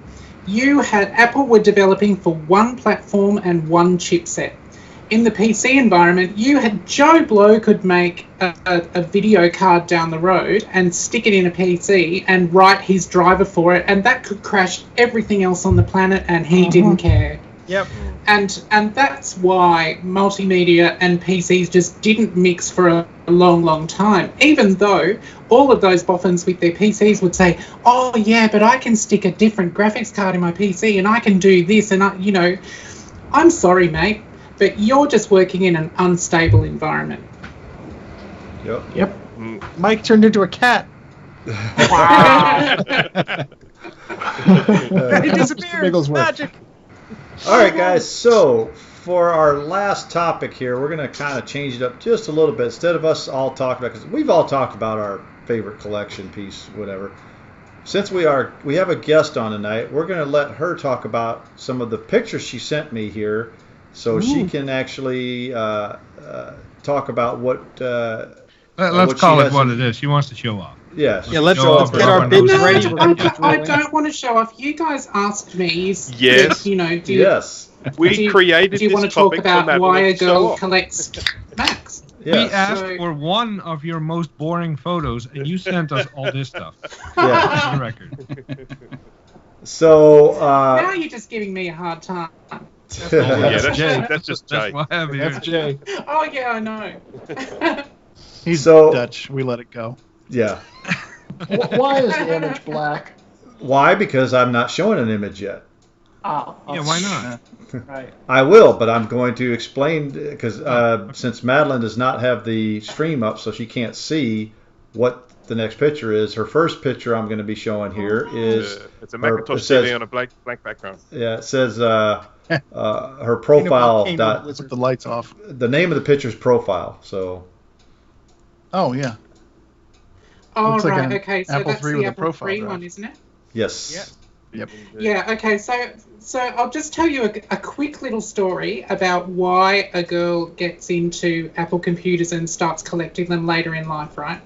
Apple were developing for one platform and one chipset. In the PC environment, Joe Blow could make a video card down the road and stick it in a PC and write his driver for it, and that could crash everything else on the planet, and he didn't care. Yep. And that's why multimedia and PCs just didn't mix for a long, long time, even though all of those boffins with their PCs would say, oh, yeah, but I can stick a different graphics card in my PC and I can do this. And, I'm sorry, mate, but you're just working in an unstable environment. Yep. Mike turned into a cat. He disappeared. Magic. All right, guys. So for our last topic here, we're going to kind of change it up just a little bit. Instead of us all talking about, because we've all talked about our favorite collection piece, whatever. Since we have a guest on tonight, we're going to let her talk about some of the pictures she sent me here, so she can actually talk about what. Let's call it what it is. She wants to show off. Yes. Yeah, let's get our bibs ready. I don't want to show off. You guys asked me. Yes. Yes. We created do you this want to talk topic about for why a Madeline to show girl off. collects Macs? Yes. We asked for one of your most boring photos, and you sent us all this stuff. Yeah. For the record. So. Now you're just giving me a hard time. That's just Jay. That's why I'm here. That's Jay. Oh, yeah, I know. He's So- Dutch. We let it go. Yeah. Why is the image black? Why? Because I'm not showing an image yet. Oh, Yeah, why not? right. I will, but I'm going to explain because since Madeline does not have the stream up, so she can't see what the next picture is. Her first picture I'm going to be showing here is It's a Macintosh it says- TV on a blank background. yeah, it says her profile dot. With the lights off. The name of the picture is profile. So Oh yeah. Oh, Looks like right. an Okay, so Apple that's III the with a Apple profile 3 drive. one, isn't it? yes. Yep. Yeah, okay, so I'll just tell you a quick little story about why a girl gets into Apple computers and starts collecting them later in life, right?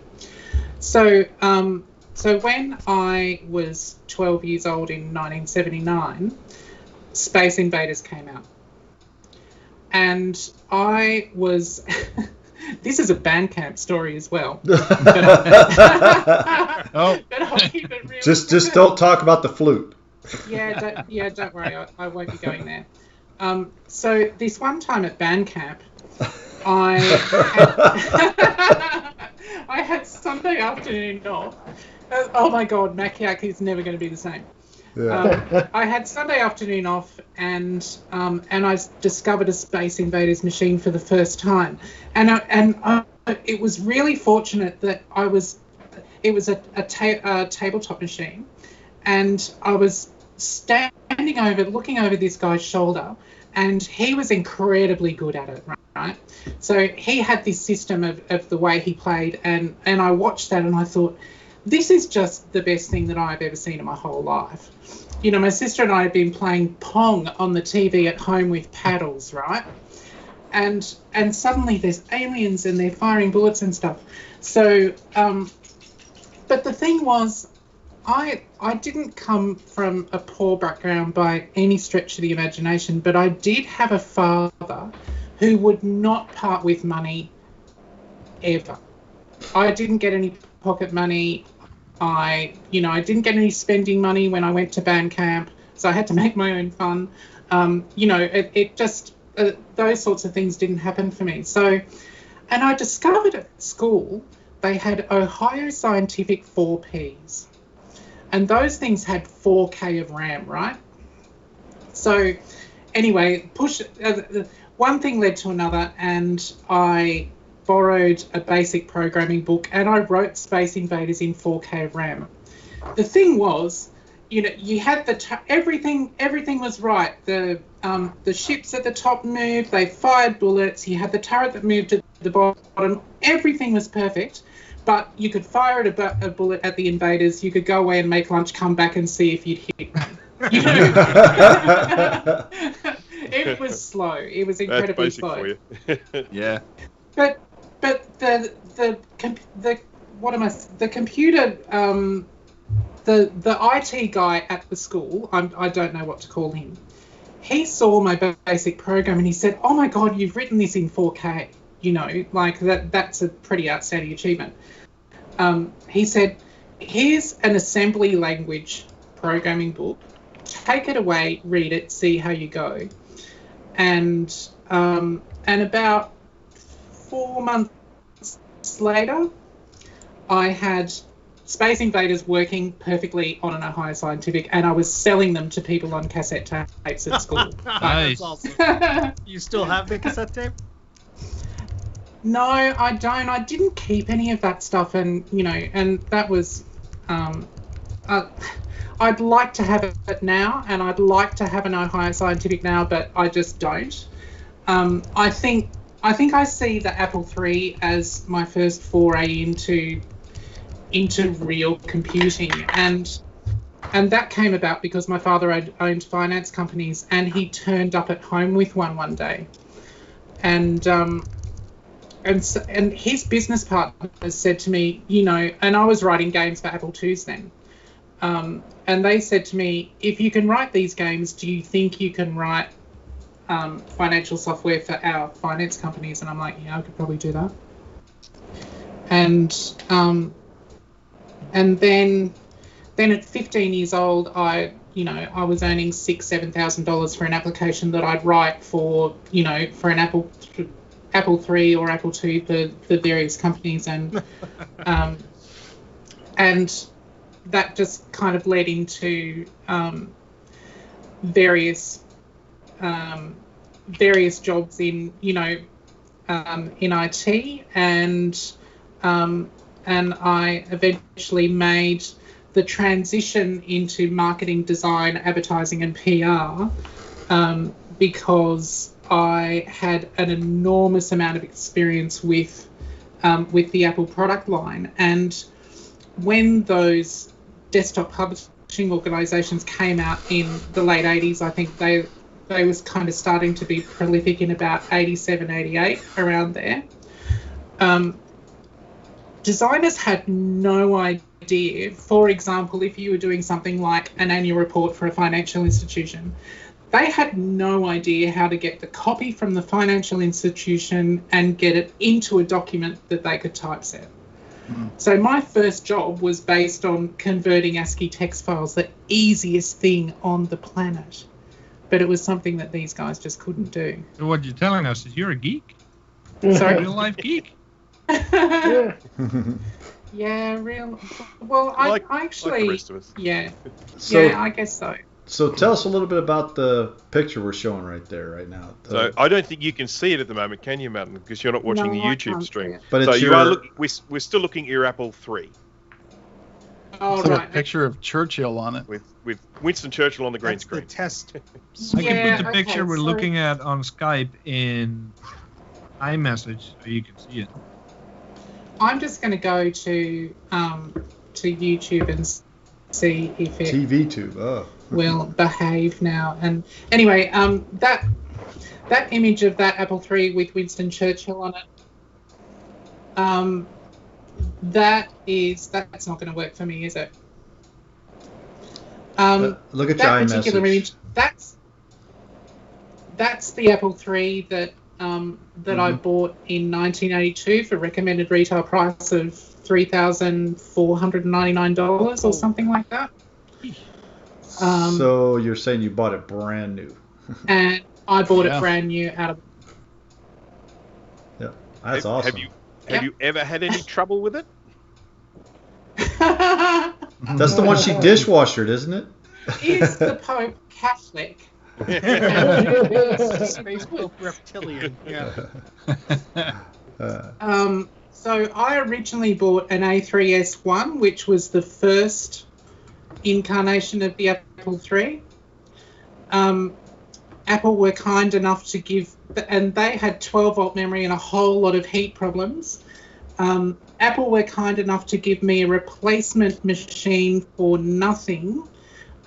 So when I was 12 years old in 1979, Space Invaders came out. And I was... This is a Bandcamp story as well. But I'll keep it real. Just don't talk about the flute. Don't worry, I won't be going there. So this one time at Bandcamp, I had Sunday afternoon off. Oh my God, Mac Yak is never going to be the same. Yeah. I had Sunday afternoon off, and I discovered a Space Invaders machine for the first time, and it was really fortunate that it was a tabletop machine, and I was looking over this guy's shoulder, and he was incredibly good at it, right? So he had this system of the way he played, and I watched that and I thought, this is just the best thing that I've ever seen in my whole life. You know, my sister and I had been playing Pong on the TV at home with paddles, right? And suddenly there's aliens and they're firing bullets and stuff. So, but the thing was, I didn't come from a poor background by any stretch of the imagination, but I did have a father who would not part with money ever. I didn't get any pocket money. I didn't get any spending money when I went to band camp, so I had to make my own fun. It just, those sorts of things didn't happen for me. So, and I discovered at school they had Ohio Scientific 4Ps. And those things had 4K of RAM, right? So anyway, one thing led to another, and I borrowed a basic programming book and I wrote Space Invaders in 4K of RAM. The thing was, you had everything was right. The ships at the top moved, they fired bullets, you had the turret that moved at the bottom, everything was perfect. But you could fire a bullet at the invaders, you could go away and make lunch, come back and see if you'd hit one. It was slow. It was incredibly slow. For you. Yeah. But But the computer, the IT guy at the school, I don't know what to call him. He saw my basic program and he said, "Oh my God, you've written this in 4K." You know, like that's a pretty outstanding achievement. He said, "Here's an assembly language programming book. Take it away, read it, see how you go." And about 4 months later, I had Space Invaders working perfectly on an Ohio Scientific, and I was selling them to people on cassette tapes at school. Nice. That's awesome. You still have the cassette tape? No, I don't. I didn't keep any of that stuff, and that was. I'd like to have it now, and I'd like to have an Ohio Scientific now, but I just don't. I think I see the Apple III as my first foray into real computing, and that came about because my father owned finance companies, and he turned up at home with one day, and his business partners said to me, and I was writing games for Apple IIs then, and they said to me, "If you can write these games, do you think you can write financial software for our finance companies?" And I'm like, "Yeah, I could probably do that." And then at 15 years old, I was earning $6,000-$7,000 for an application that I'd write for an Apple III or Apple II for various companies, and that just kind of led into various jobs in IT, and I eventually made the transition into marketing, design, advertising, and PR because I had an enormous amount of experience with the Apple product line. And when those desktop publishing organizations came out in the late 80s, I think they was kind of starting to be prolific in about 87, 88, around there. Designers had no idea. For example, if you were doing something like an annual report for a financial institution, they had no idea how to get the copy from the financial institution and get it into a document that they could typeset. So my first job was based on converting ASCII text files, the easiest thing on the planet. But it was something that these guys just couldn't do. So what you're telling us is you're a geek? Sorry? Real life geek? Yeah, real. Well, I actually. Like the rest of us. Yeah. So, Yeah, I guess so. So tell us a little bit about the picture we're showing right there, right now. So I don't think you can see it at the moment, can you, Martin? Because you're not watching the I YouTube can't see stream. it. But So it's you your- are looking. We're still looking at your Apple III Oh, It's got right. a picture of Churchill on it. with Winston Churchill on the green That's the screen. test. I can put the picture we're looking at on Skype in iMessage so you can see it. I'm just going to go to YouTube and see if it TV tube. Oh. will behave now. And anyway, that image of that Apple III with Winston Churchill on it, that's not going to work for me, is it? Look at your That particular iMessage. image, that's the Apple III that I bought in 1982 for recommended retail price of $3,499 or something like that. So you're saying you bought it brand new? And I bought Yeah. it brand new out of. Yeah, that's awesome. Have you ever had any trouble with it? That's the one she dishwashered, isn't it? Is the Pope Catholic? Space Pope Reptilian. Yeah. So I originally bought an A3S1, which was the first incarnation of the Apple III. Apple were kind enough to give, and they had 12-volt memory and a whole lot of heat problems. Apple were kind enough to give me a replacement machine for nothing,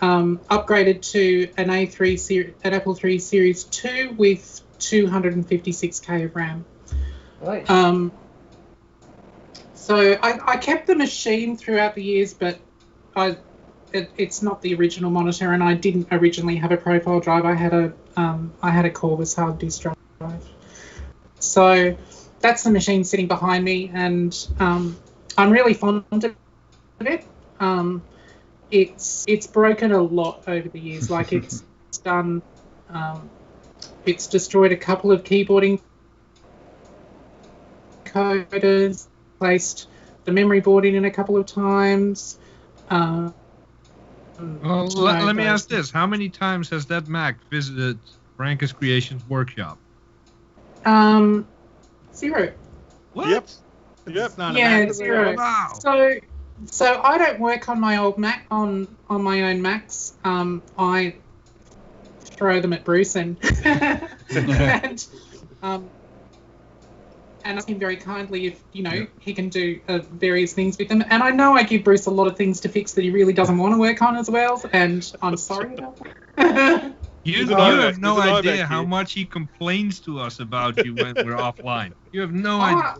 upgraded to an an Apple III Series 2 with 256k of RAM. Nice. So I kept the machine throughout the years, but it's not the original monitor, and I didn't originally have a profile drive. I had a Corvus hard disk drive. So that's the machine sitting behind me, and I'm really fond of it. It's broken a lot over the years. Like it's done, it's destroyed a couple of keyboarding coders, placed the memory board in a couple of times. Well, let me ask this: how many times has that Mac visited Francis Creations workshop? 0. What? Yep. It's not a Yeah, Mac. 0. Wow. So I don't work on my old Mac on my own Macs. I throw them at Bruce and and ask him very kindly if he can do various things with them. And I know I give Bruce a lot of things to fix that he really doesn't want to work on as well. And I'm sorry about that. You have no idea how much he complains to us about you when we're offline. You have no idea.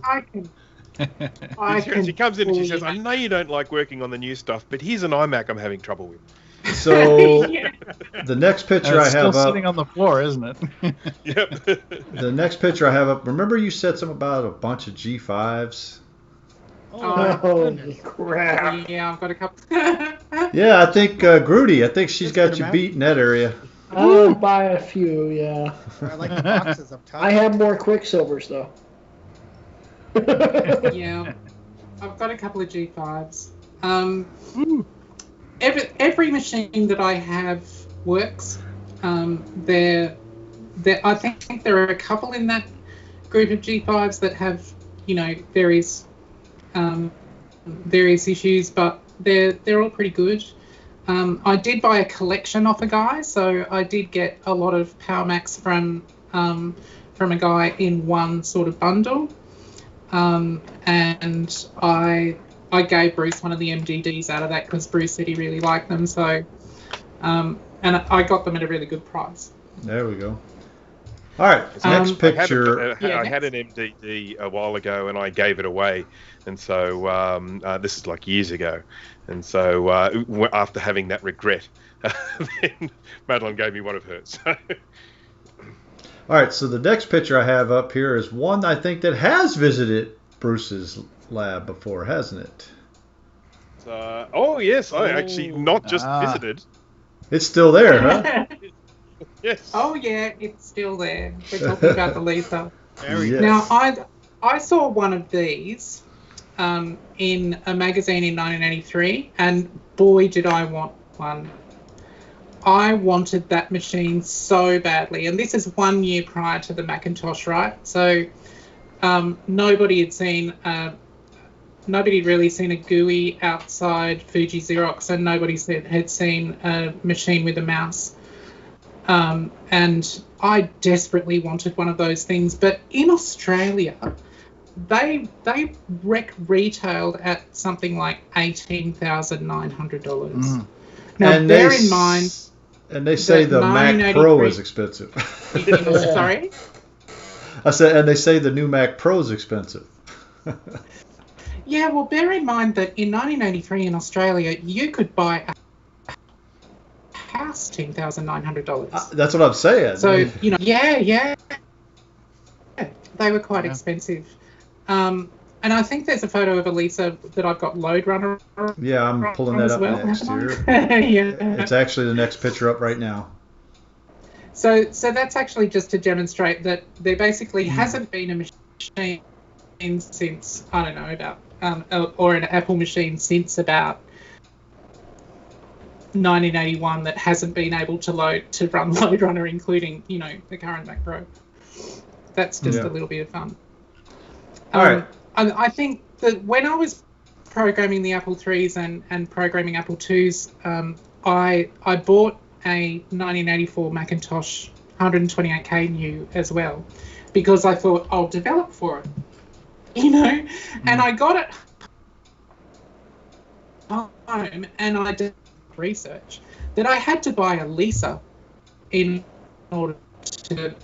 She comes in and she says, I know you don't like working on the new stuff, but here's an iMac I'm having trouble with. So the next picture I have still up, sitting on the floor, isn't it? Yep. the next picture I have up, remember you said something about a bunch of G5s? Holy crap. Yeah, I've got a couple. Yeah, I think Grudy, I think she's got you beat in that area. I'll buy a few, yeah. I like the boxes up top. I have more Quicksilvers, though. Yeah, I've got a couple of G5s. Every machine that I have works. I think there are a couple in that group of G5s that have, various issues, but they're all pretty good. I did buy a collection off a guy, so I did get a lot of Power Macs from a guy in one sort of bundle. And I gave Bruce one of the MDDs out of that because Bruce said he really liked them. So, and I got them at a really good price. There we go. All right, next picture. I had an MDD a while ago and I gave it away. And so this is like years ago. And so after having that regret, then Madeline gave me one of hers. So. All right, so the next picture I have up here is one I think that has visited Bruce's lab before, hasn't it? Yes, I actually not just visited. It's still there, huh? Yes. Oh yeah, it's still there. We're talking about the Lisa. Yes. Now I saw one of these in a magazine in 1983, and boy did I want one. I wanted that machine so badly, and this is 1 year prior to the Macintosh, right? So nobody had really seen a GUI outside Fuji Xerox, and nobody had seen a machine with a mouse. And I desperately wanted one of those things, but in Australia, they retailed at something like $18,900. Now, and bear in mind. And they say the Mac Pro is expensive. Sorry? I said, and they say the new Mac Pro is expensive. Yeah, well, bear in mind that in 1983 in Australia, you could buy a house $10,900. That's what I'm saying. So, yeah. They were quite expensive. And I think there's a photo of Elisa that I've got Load Runner. Yeah, I'm pulling that up next here. Yeah. It's actually the next picture up right now. So that's actually just to demonstrate that there basically hasn't been a machine since, I don't know, about, or an Apple machine since about 1981 that hasn't been able to run Load Runner, including, the current Mac Pro. That's just a little bit of fun. All right. I think that when I was programming the Apple IIIs and programming Apple IIs, I bought a 1984 Macintosh 128K new as well, because I thought I'll develop for it, and I got it home and I did research that I had to buy a Lisa in order to,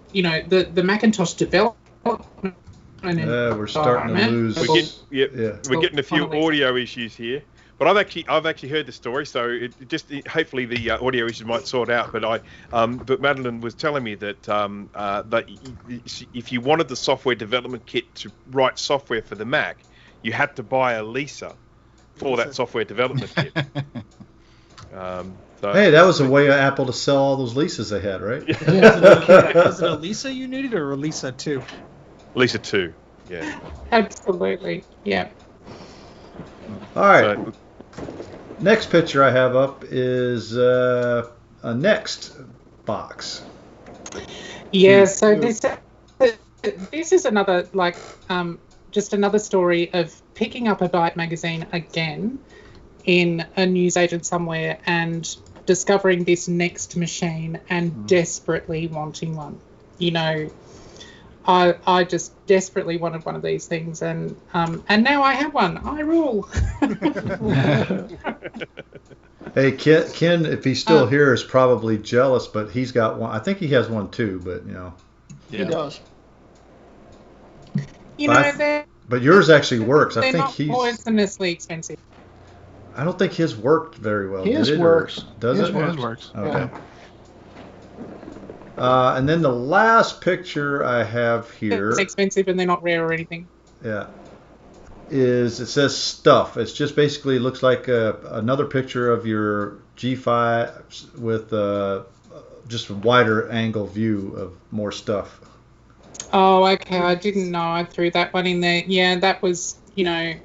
the Macintosh development We're starting to lose. We're getting a few audio issues here. But I've actually heard the story, so hopefully the audio issues might sort out. But but Madeline was telling me that that if you wanted the software development kit to write software for the Mac, you had to buy a Lisa for that software development kit. Hey, that was a way of Apple to sell all those Lisas they had, right? Was it a Lisa you needed or a Lisa 2? Lisa 2, yeah. Absolutely, yeah. All right. So, next picture I have up is a Next box. Yeah, so this is another just another story of picking up a Byte magazine again in a newsagent somewhere and discovering this Next machine and desperately wanting one. You know, I just desperately wanted one of these things, and now I have one. I rule. Hey, Ken, if he's still here, is probably jealous, but he's got one. I think he has one too, but you know. Yeah. He does. But yours actually works. I think he's poisonously expensive. I don't think his worked very well. His works. Does it? His works. Okay. And then the last picture I have here. It's expensive and they're not rare or anything. Yeah. It says stuff. It's just basically looks like another picture of your G5 with just a wider angle view of more stuff. Oh, okay. I didn't know. I threw that one in there. Yeah, that was, the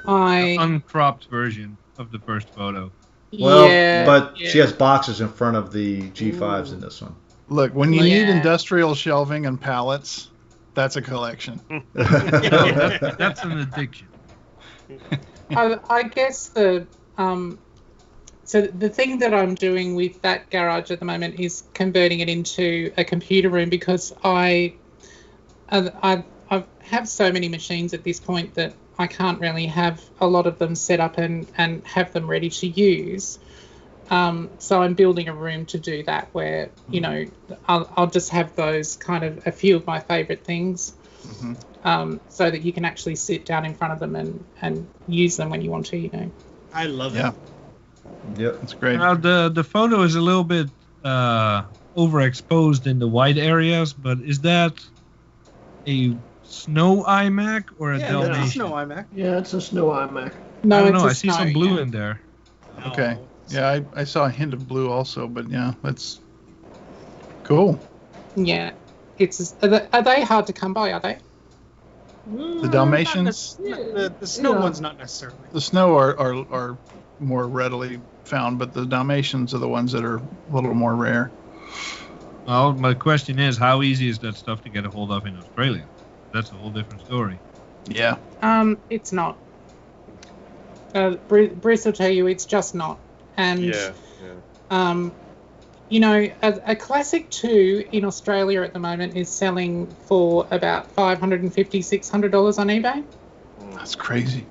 uncropped version of the first photo. Well, but she has boxes in front of the G5s in this one. Look, when you need industrial shelving and pallets, that's a collection. That's an addiction. I guess so the thing that I'm doing with that garage at the moment is converting it into a computer room because I have so many machines at this point that I can't really have a lot of them set up and have them ready to use. So I'm building a room to do that where, I'll just have those kind of a few of my favorite things so that you can actually sit down in front of them and use them when you want to, I love it. Yep, that's great. Now the photo is a little bit overexposed in the white areas, but is that a Snow iMac or a Dalmatian? Yeah, it's a Snow iMac. Yeah, it's a Snow iMac. No, I don't know. I see some blue in there. Okay. Yeah, I saw a hint of blue also, but yeah, that's cool. Yeah, are they hard to come by? Are they? The Dalmatians? The Snow one's not necessarily. The Snow are more readily found, but the Dalmatians are the ones that are a little more rare. Well, my question is, how easy is that stuff to get a hold of in Australia? That's a whole different story. Yeah. It's not. Bruce will tell you it's just not. And a Classic 2 in Australia at the moment is selling for about $550, $600 on eBay. That's crazy.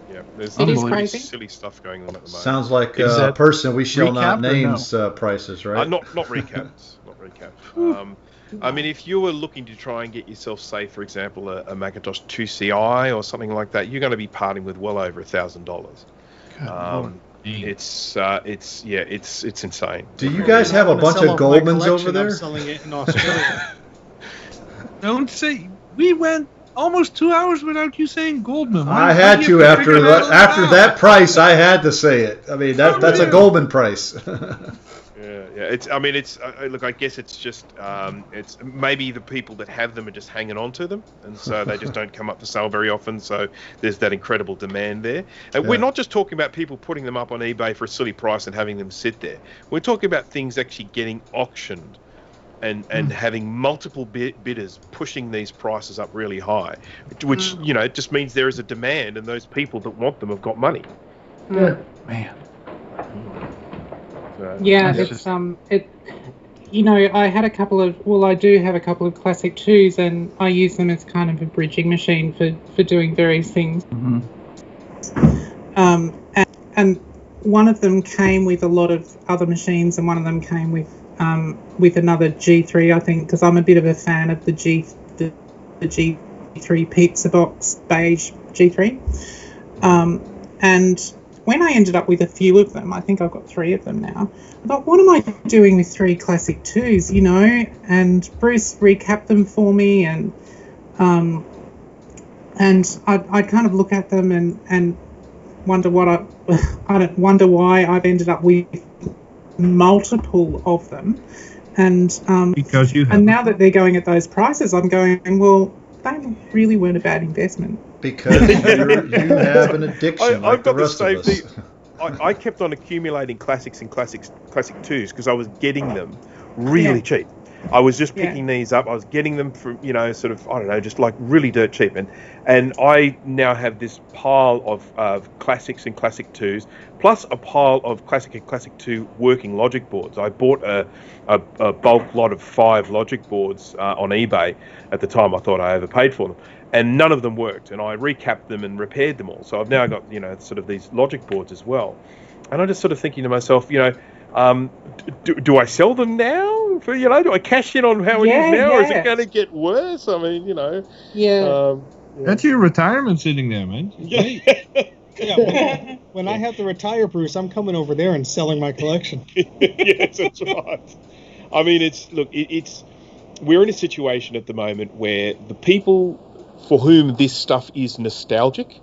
Yeah, there's it is crazy. Silly stuff going on at the moment. Sounds like a person we shall not name's prices, right? Not recaps. Not recaps. I mean, if you were looking to try and get yourself, say, for example, a Macintosh 2CI or something like that, you're going to be parting with well over $1,000. It's insane. Do you guys have a bunch of Goldmans over there? I'm selling it in Australia. Don't say we went almost 2 hours without you saying Goldman. I had to after that price. I had to say it. I mean that's a Goldman price. Look, I guess it's just it's maybe the people that have them are just hanging on to them, and so they just don't come up for sale very often. So there's that incredible demand there. And we're not just talking about people putting them up on eBay for a silly price and having them sit there. We're talking about things actually getting auctioned and having multiple bidders pushing these prices up really high, which just means there is a demand, and those people that want them have got money. Yeah, man. Yeah, it's I had I do have a couple of Classic 2s, and I use them as kind of a bridging machine for doing various things. And one of them came with a lot of other machines, and one of them came with another G3, I think, because I'm a bit of a fan of the G3 Pizza Box beige G3. And when I ended up with a few of them, I think I've got 3 of them now, I thought, what am I doing with 3 Classic 2s, you know? And Bruce recapped them for me, and I'd kind of look at them and wonder what wonder why I've ended up with multiple of them. And Because you have. and now that they're going at those prices, I'm going, well, they really weren't a bad investment. Because you have an addiction like I've the got the rest same of us. thing. I kept on accumulating classics and classic 2s because I was getting them really cheap. I was just picking these up. I was getting them for, you know, sort of, I don't know, just like really dirt cheap. And I now have this pile of classics and classic 2s, plus a pile of classic and classic 2 working logic boards. I bought a bulk lot of 5 logic boards on eBay at the time. I thought I overpaid for them. And none of them worked, and I recapped them and repaired them all. So I've now got, you know, sort of these logic boards as well. And I'm just sort of thinking to myself, you know, do I sell them now? For, you know, do I cash in on how it is now, or is it going to get worse? I mean, you know. That's your retirement sitting there, man. When I have to retire, Bruce, I'm coming over there and selling my collection. Yes, that's right. I mean, we're in a situation at the moment where the people for whom this stuff is nostalgic,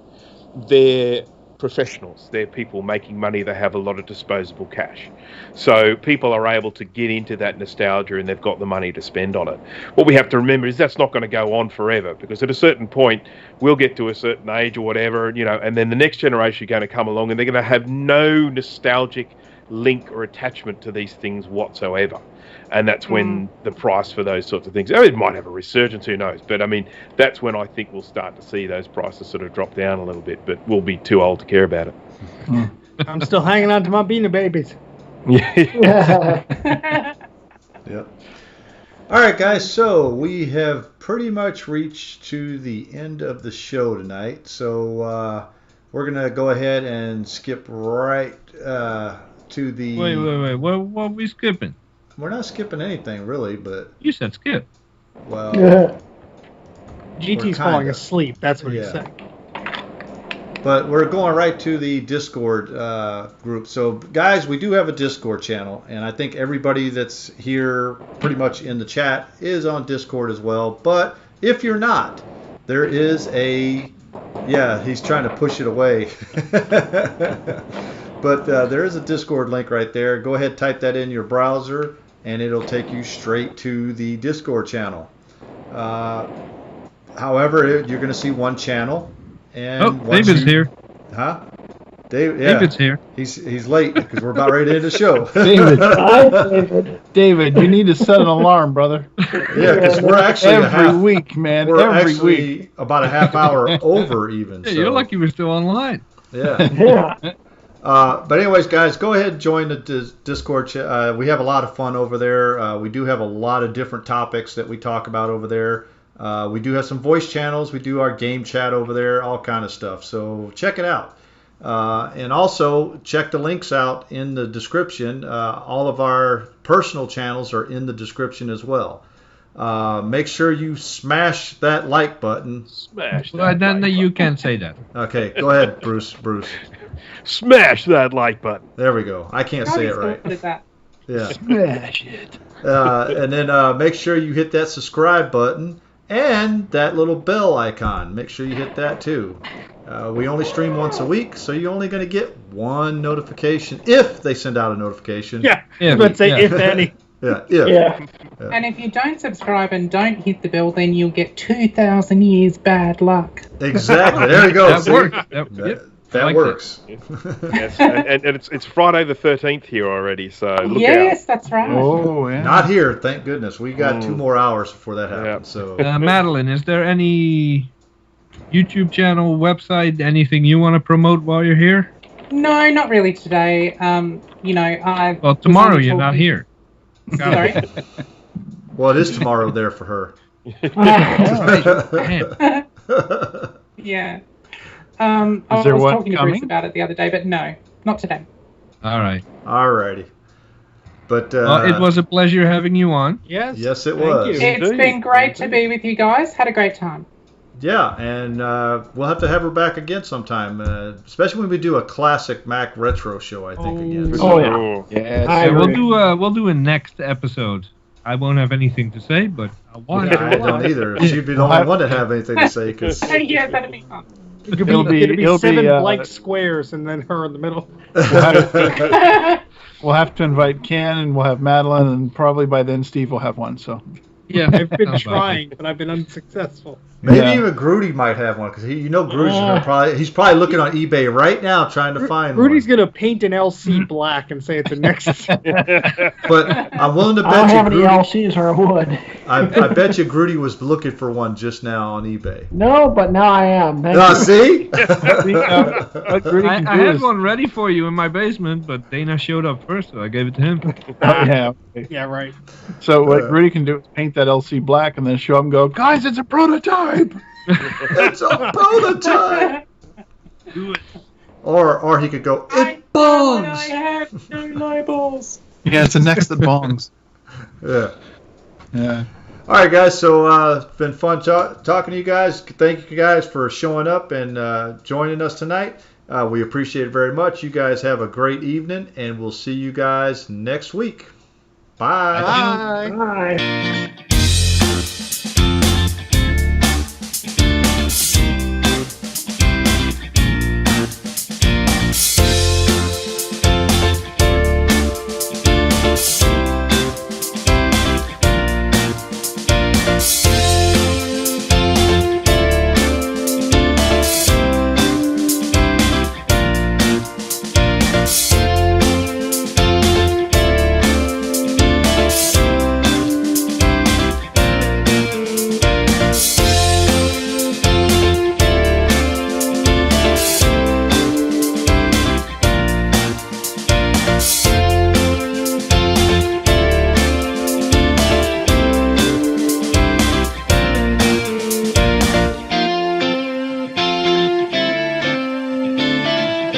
they're professionals. They're people making money. They have a lot of disposable cash. So people are able to get into that nostalgia, and they've got the money to spend on it. What we have to remember is that's not going to go on forever, because at a certain point we'll get to a certain age or whatever, you know, and then the next generation are going to come along and they're going to have no nostalgic link or attachment to these things whatsoever. And that's when the price for those sorts of things, it might have a resurgence, who knows? But I mean, that's when I think we'll start to see those prices sort of drop down a little bit, but we'll be too old to care about it. I'm still hanging on to my Beanie Babies. Yep. All right, guys. So we have pretty much reached to the end of the show tonight. So we're gonna go ahead and skip right to the. Wait. What are we skipping? We're not skipping anything really, but You said skip. well, GT's falling asleep. That's what he's saying. But we're going right to the Discord group. So, guys, we do have a Discord channel, and I think everybody that's here pretty much in the chat is on Discord as well. But if you're not, there is a... Yeah, he's trying to push it away. But there is a Discord link right there. Go ahead, type that in your browser, and it'll take you straight to the Discord channel. However, you're going to see one channel. And David's here. Huh? David's here. He's late because we're about ready to end the show. David, you need to set an alarm, brother. Yeah, because we're actually every week, man. We're every actually week. about a half hour over even. Hey, so. you're lucky we're still online. Yeah. But anyways, guys, go ahead and join the Discord. We have a lot of fun over there. We do have a lot of different topics that we talk about over there. We do have some voice channels. We do our game chat over there, all kind of stuff. So check it out. And also check the links out in the description. All of our personal channels are in the description as well. Make sure you smash that like button. Smash that Well, then like you button. can't say that. Okay, go ahead, Bruce. Smash that like button. There we go. I can't say it right. Good at that. Yeah. Smash it. And then make sure you hit that subscribe button and that little bell icon. Make sure you hit that too. We only stream once a week, so you're only going to get one notification if they send out a notification. Yeah, Yeah, let's say yeah. if any. Yeah. And if you don't subscribe and don't hit the bell, then you'll get 2,000 years bad luck. Exactly. There you go. That See? works. That like works. Yes, and it's Friday the 13th here already, so look Yes, that's right. Oh, yeah. Not here, thank goodness. We got 2 more hours before that happens. So Madeline, is there any YouTube channel, website, anything you want to promote while you're here? No, not really today. I. Well, tomorrow you're not here. Sorry. well, it is tomorrow there for her. Damn. Yeah. I was there one talking to coming? Bruce about it the other day, but no, not today. All right. Alrighty. But it was a pleasure having you on. Yes. Yes, it thank was. you. It's been great to be with you guys. Had a great time. Yeah, and we'll have to have her back again sometime, especially when we do a classic Mac retro show. I think again. Oh yeah. Yes. I we'll agree. do a next episode. I won't have anything to say, but I'll watch I it. don't either. She'd be the only one to have anything to say because. Yeah, that'd be fun. It'll be it'll seven be, blank squares and then her in the middle. We'll have to invite Ken, and we'll have Madeline, and probably by then Steve will have one. So Yeah, I've been sounds about trying, but I've been unsuccessful. Maybe Yeah. even Grudy might have one because Grudy's he's probably looking on eBay right now trying to find Rudy's one. gonna paint an LC black and say it's a Nexus. But I'm willing to I don't bet have any you Grudy, LCs or I would. I bet you Grudy was looking for one just now on eBay. No, but now I am. Thank Ah, you. see? what Rudy can I do had is, one ready for you in my basement, but Dana showed up first, so I gave it to him. yeah. Yeah, right. So what Rudy can do is paint that LC black, and then show him, go, guys, it's a prototype. It's a prototype. Do it. Or he could go, I it bongs. have no labels. Yeah, it's a Nex that bongs. Yeah. Yeah. All right, guys. So it's been fun talking to you guys. Thank you guys for showing up and joining us tonight. We appreciate it very much. You guys have a great evening, and we'll see you guys next week. Bye. Bye. Bye.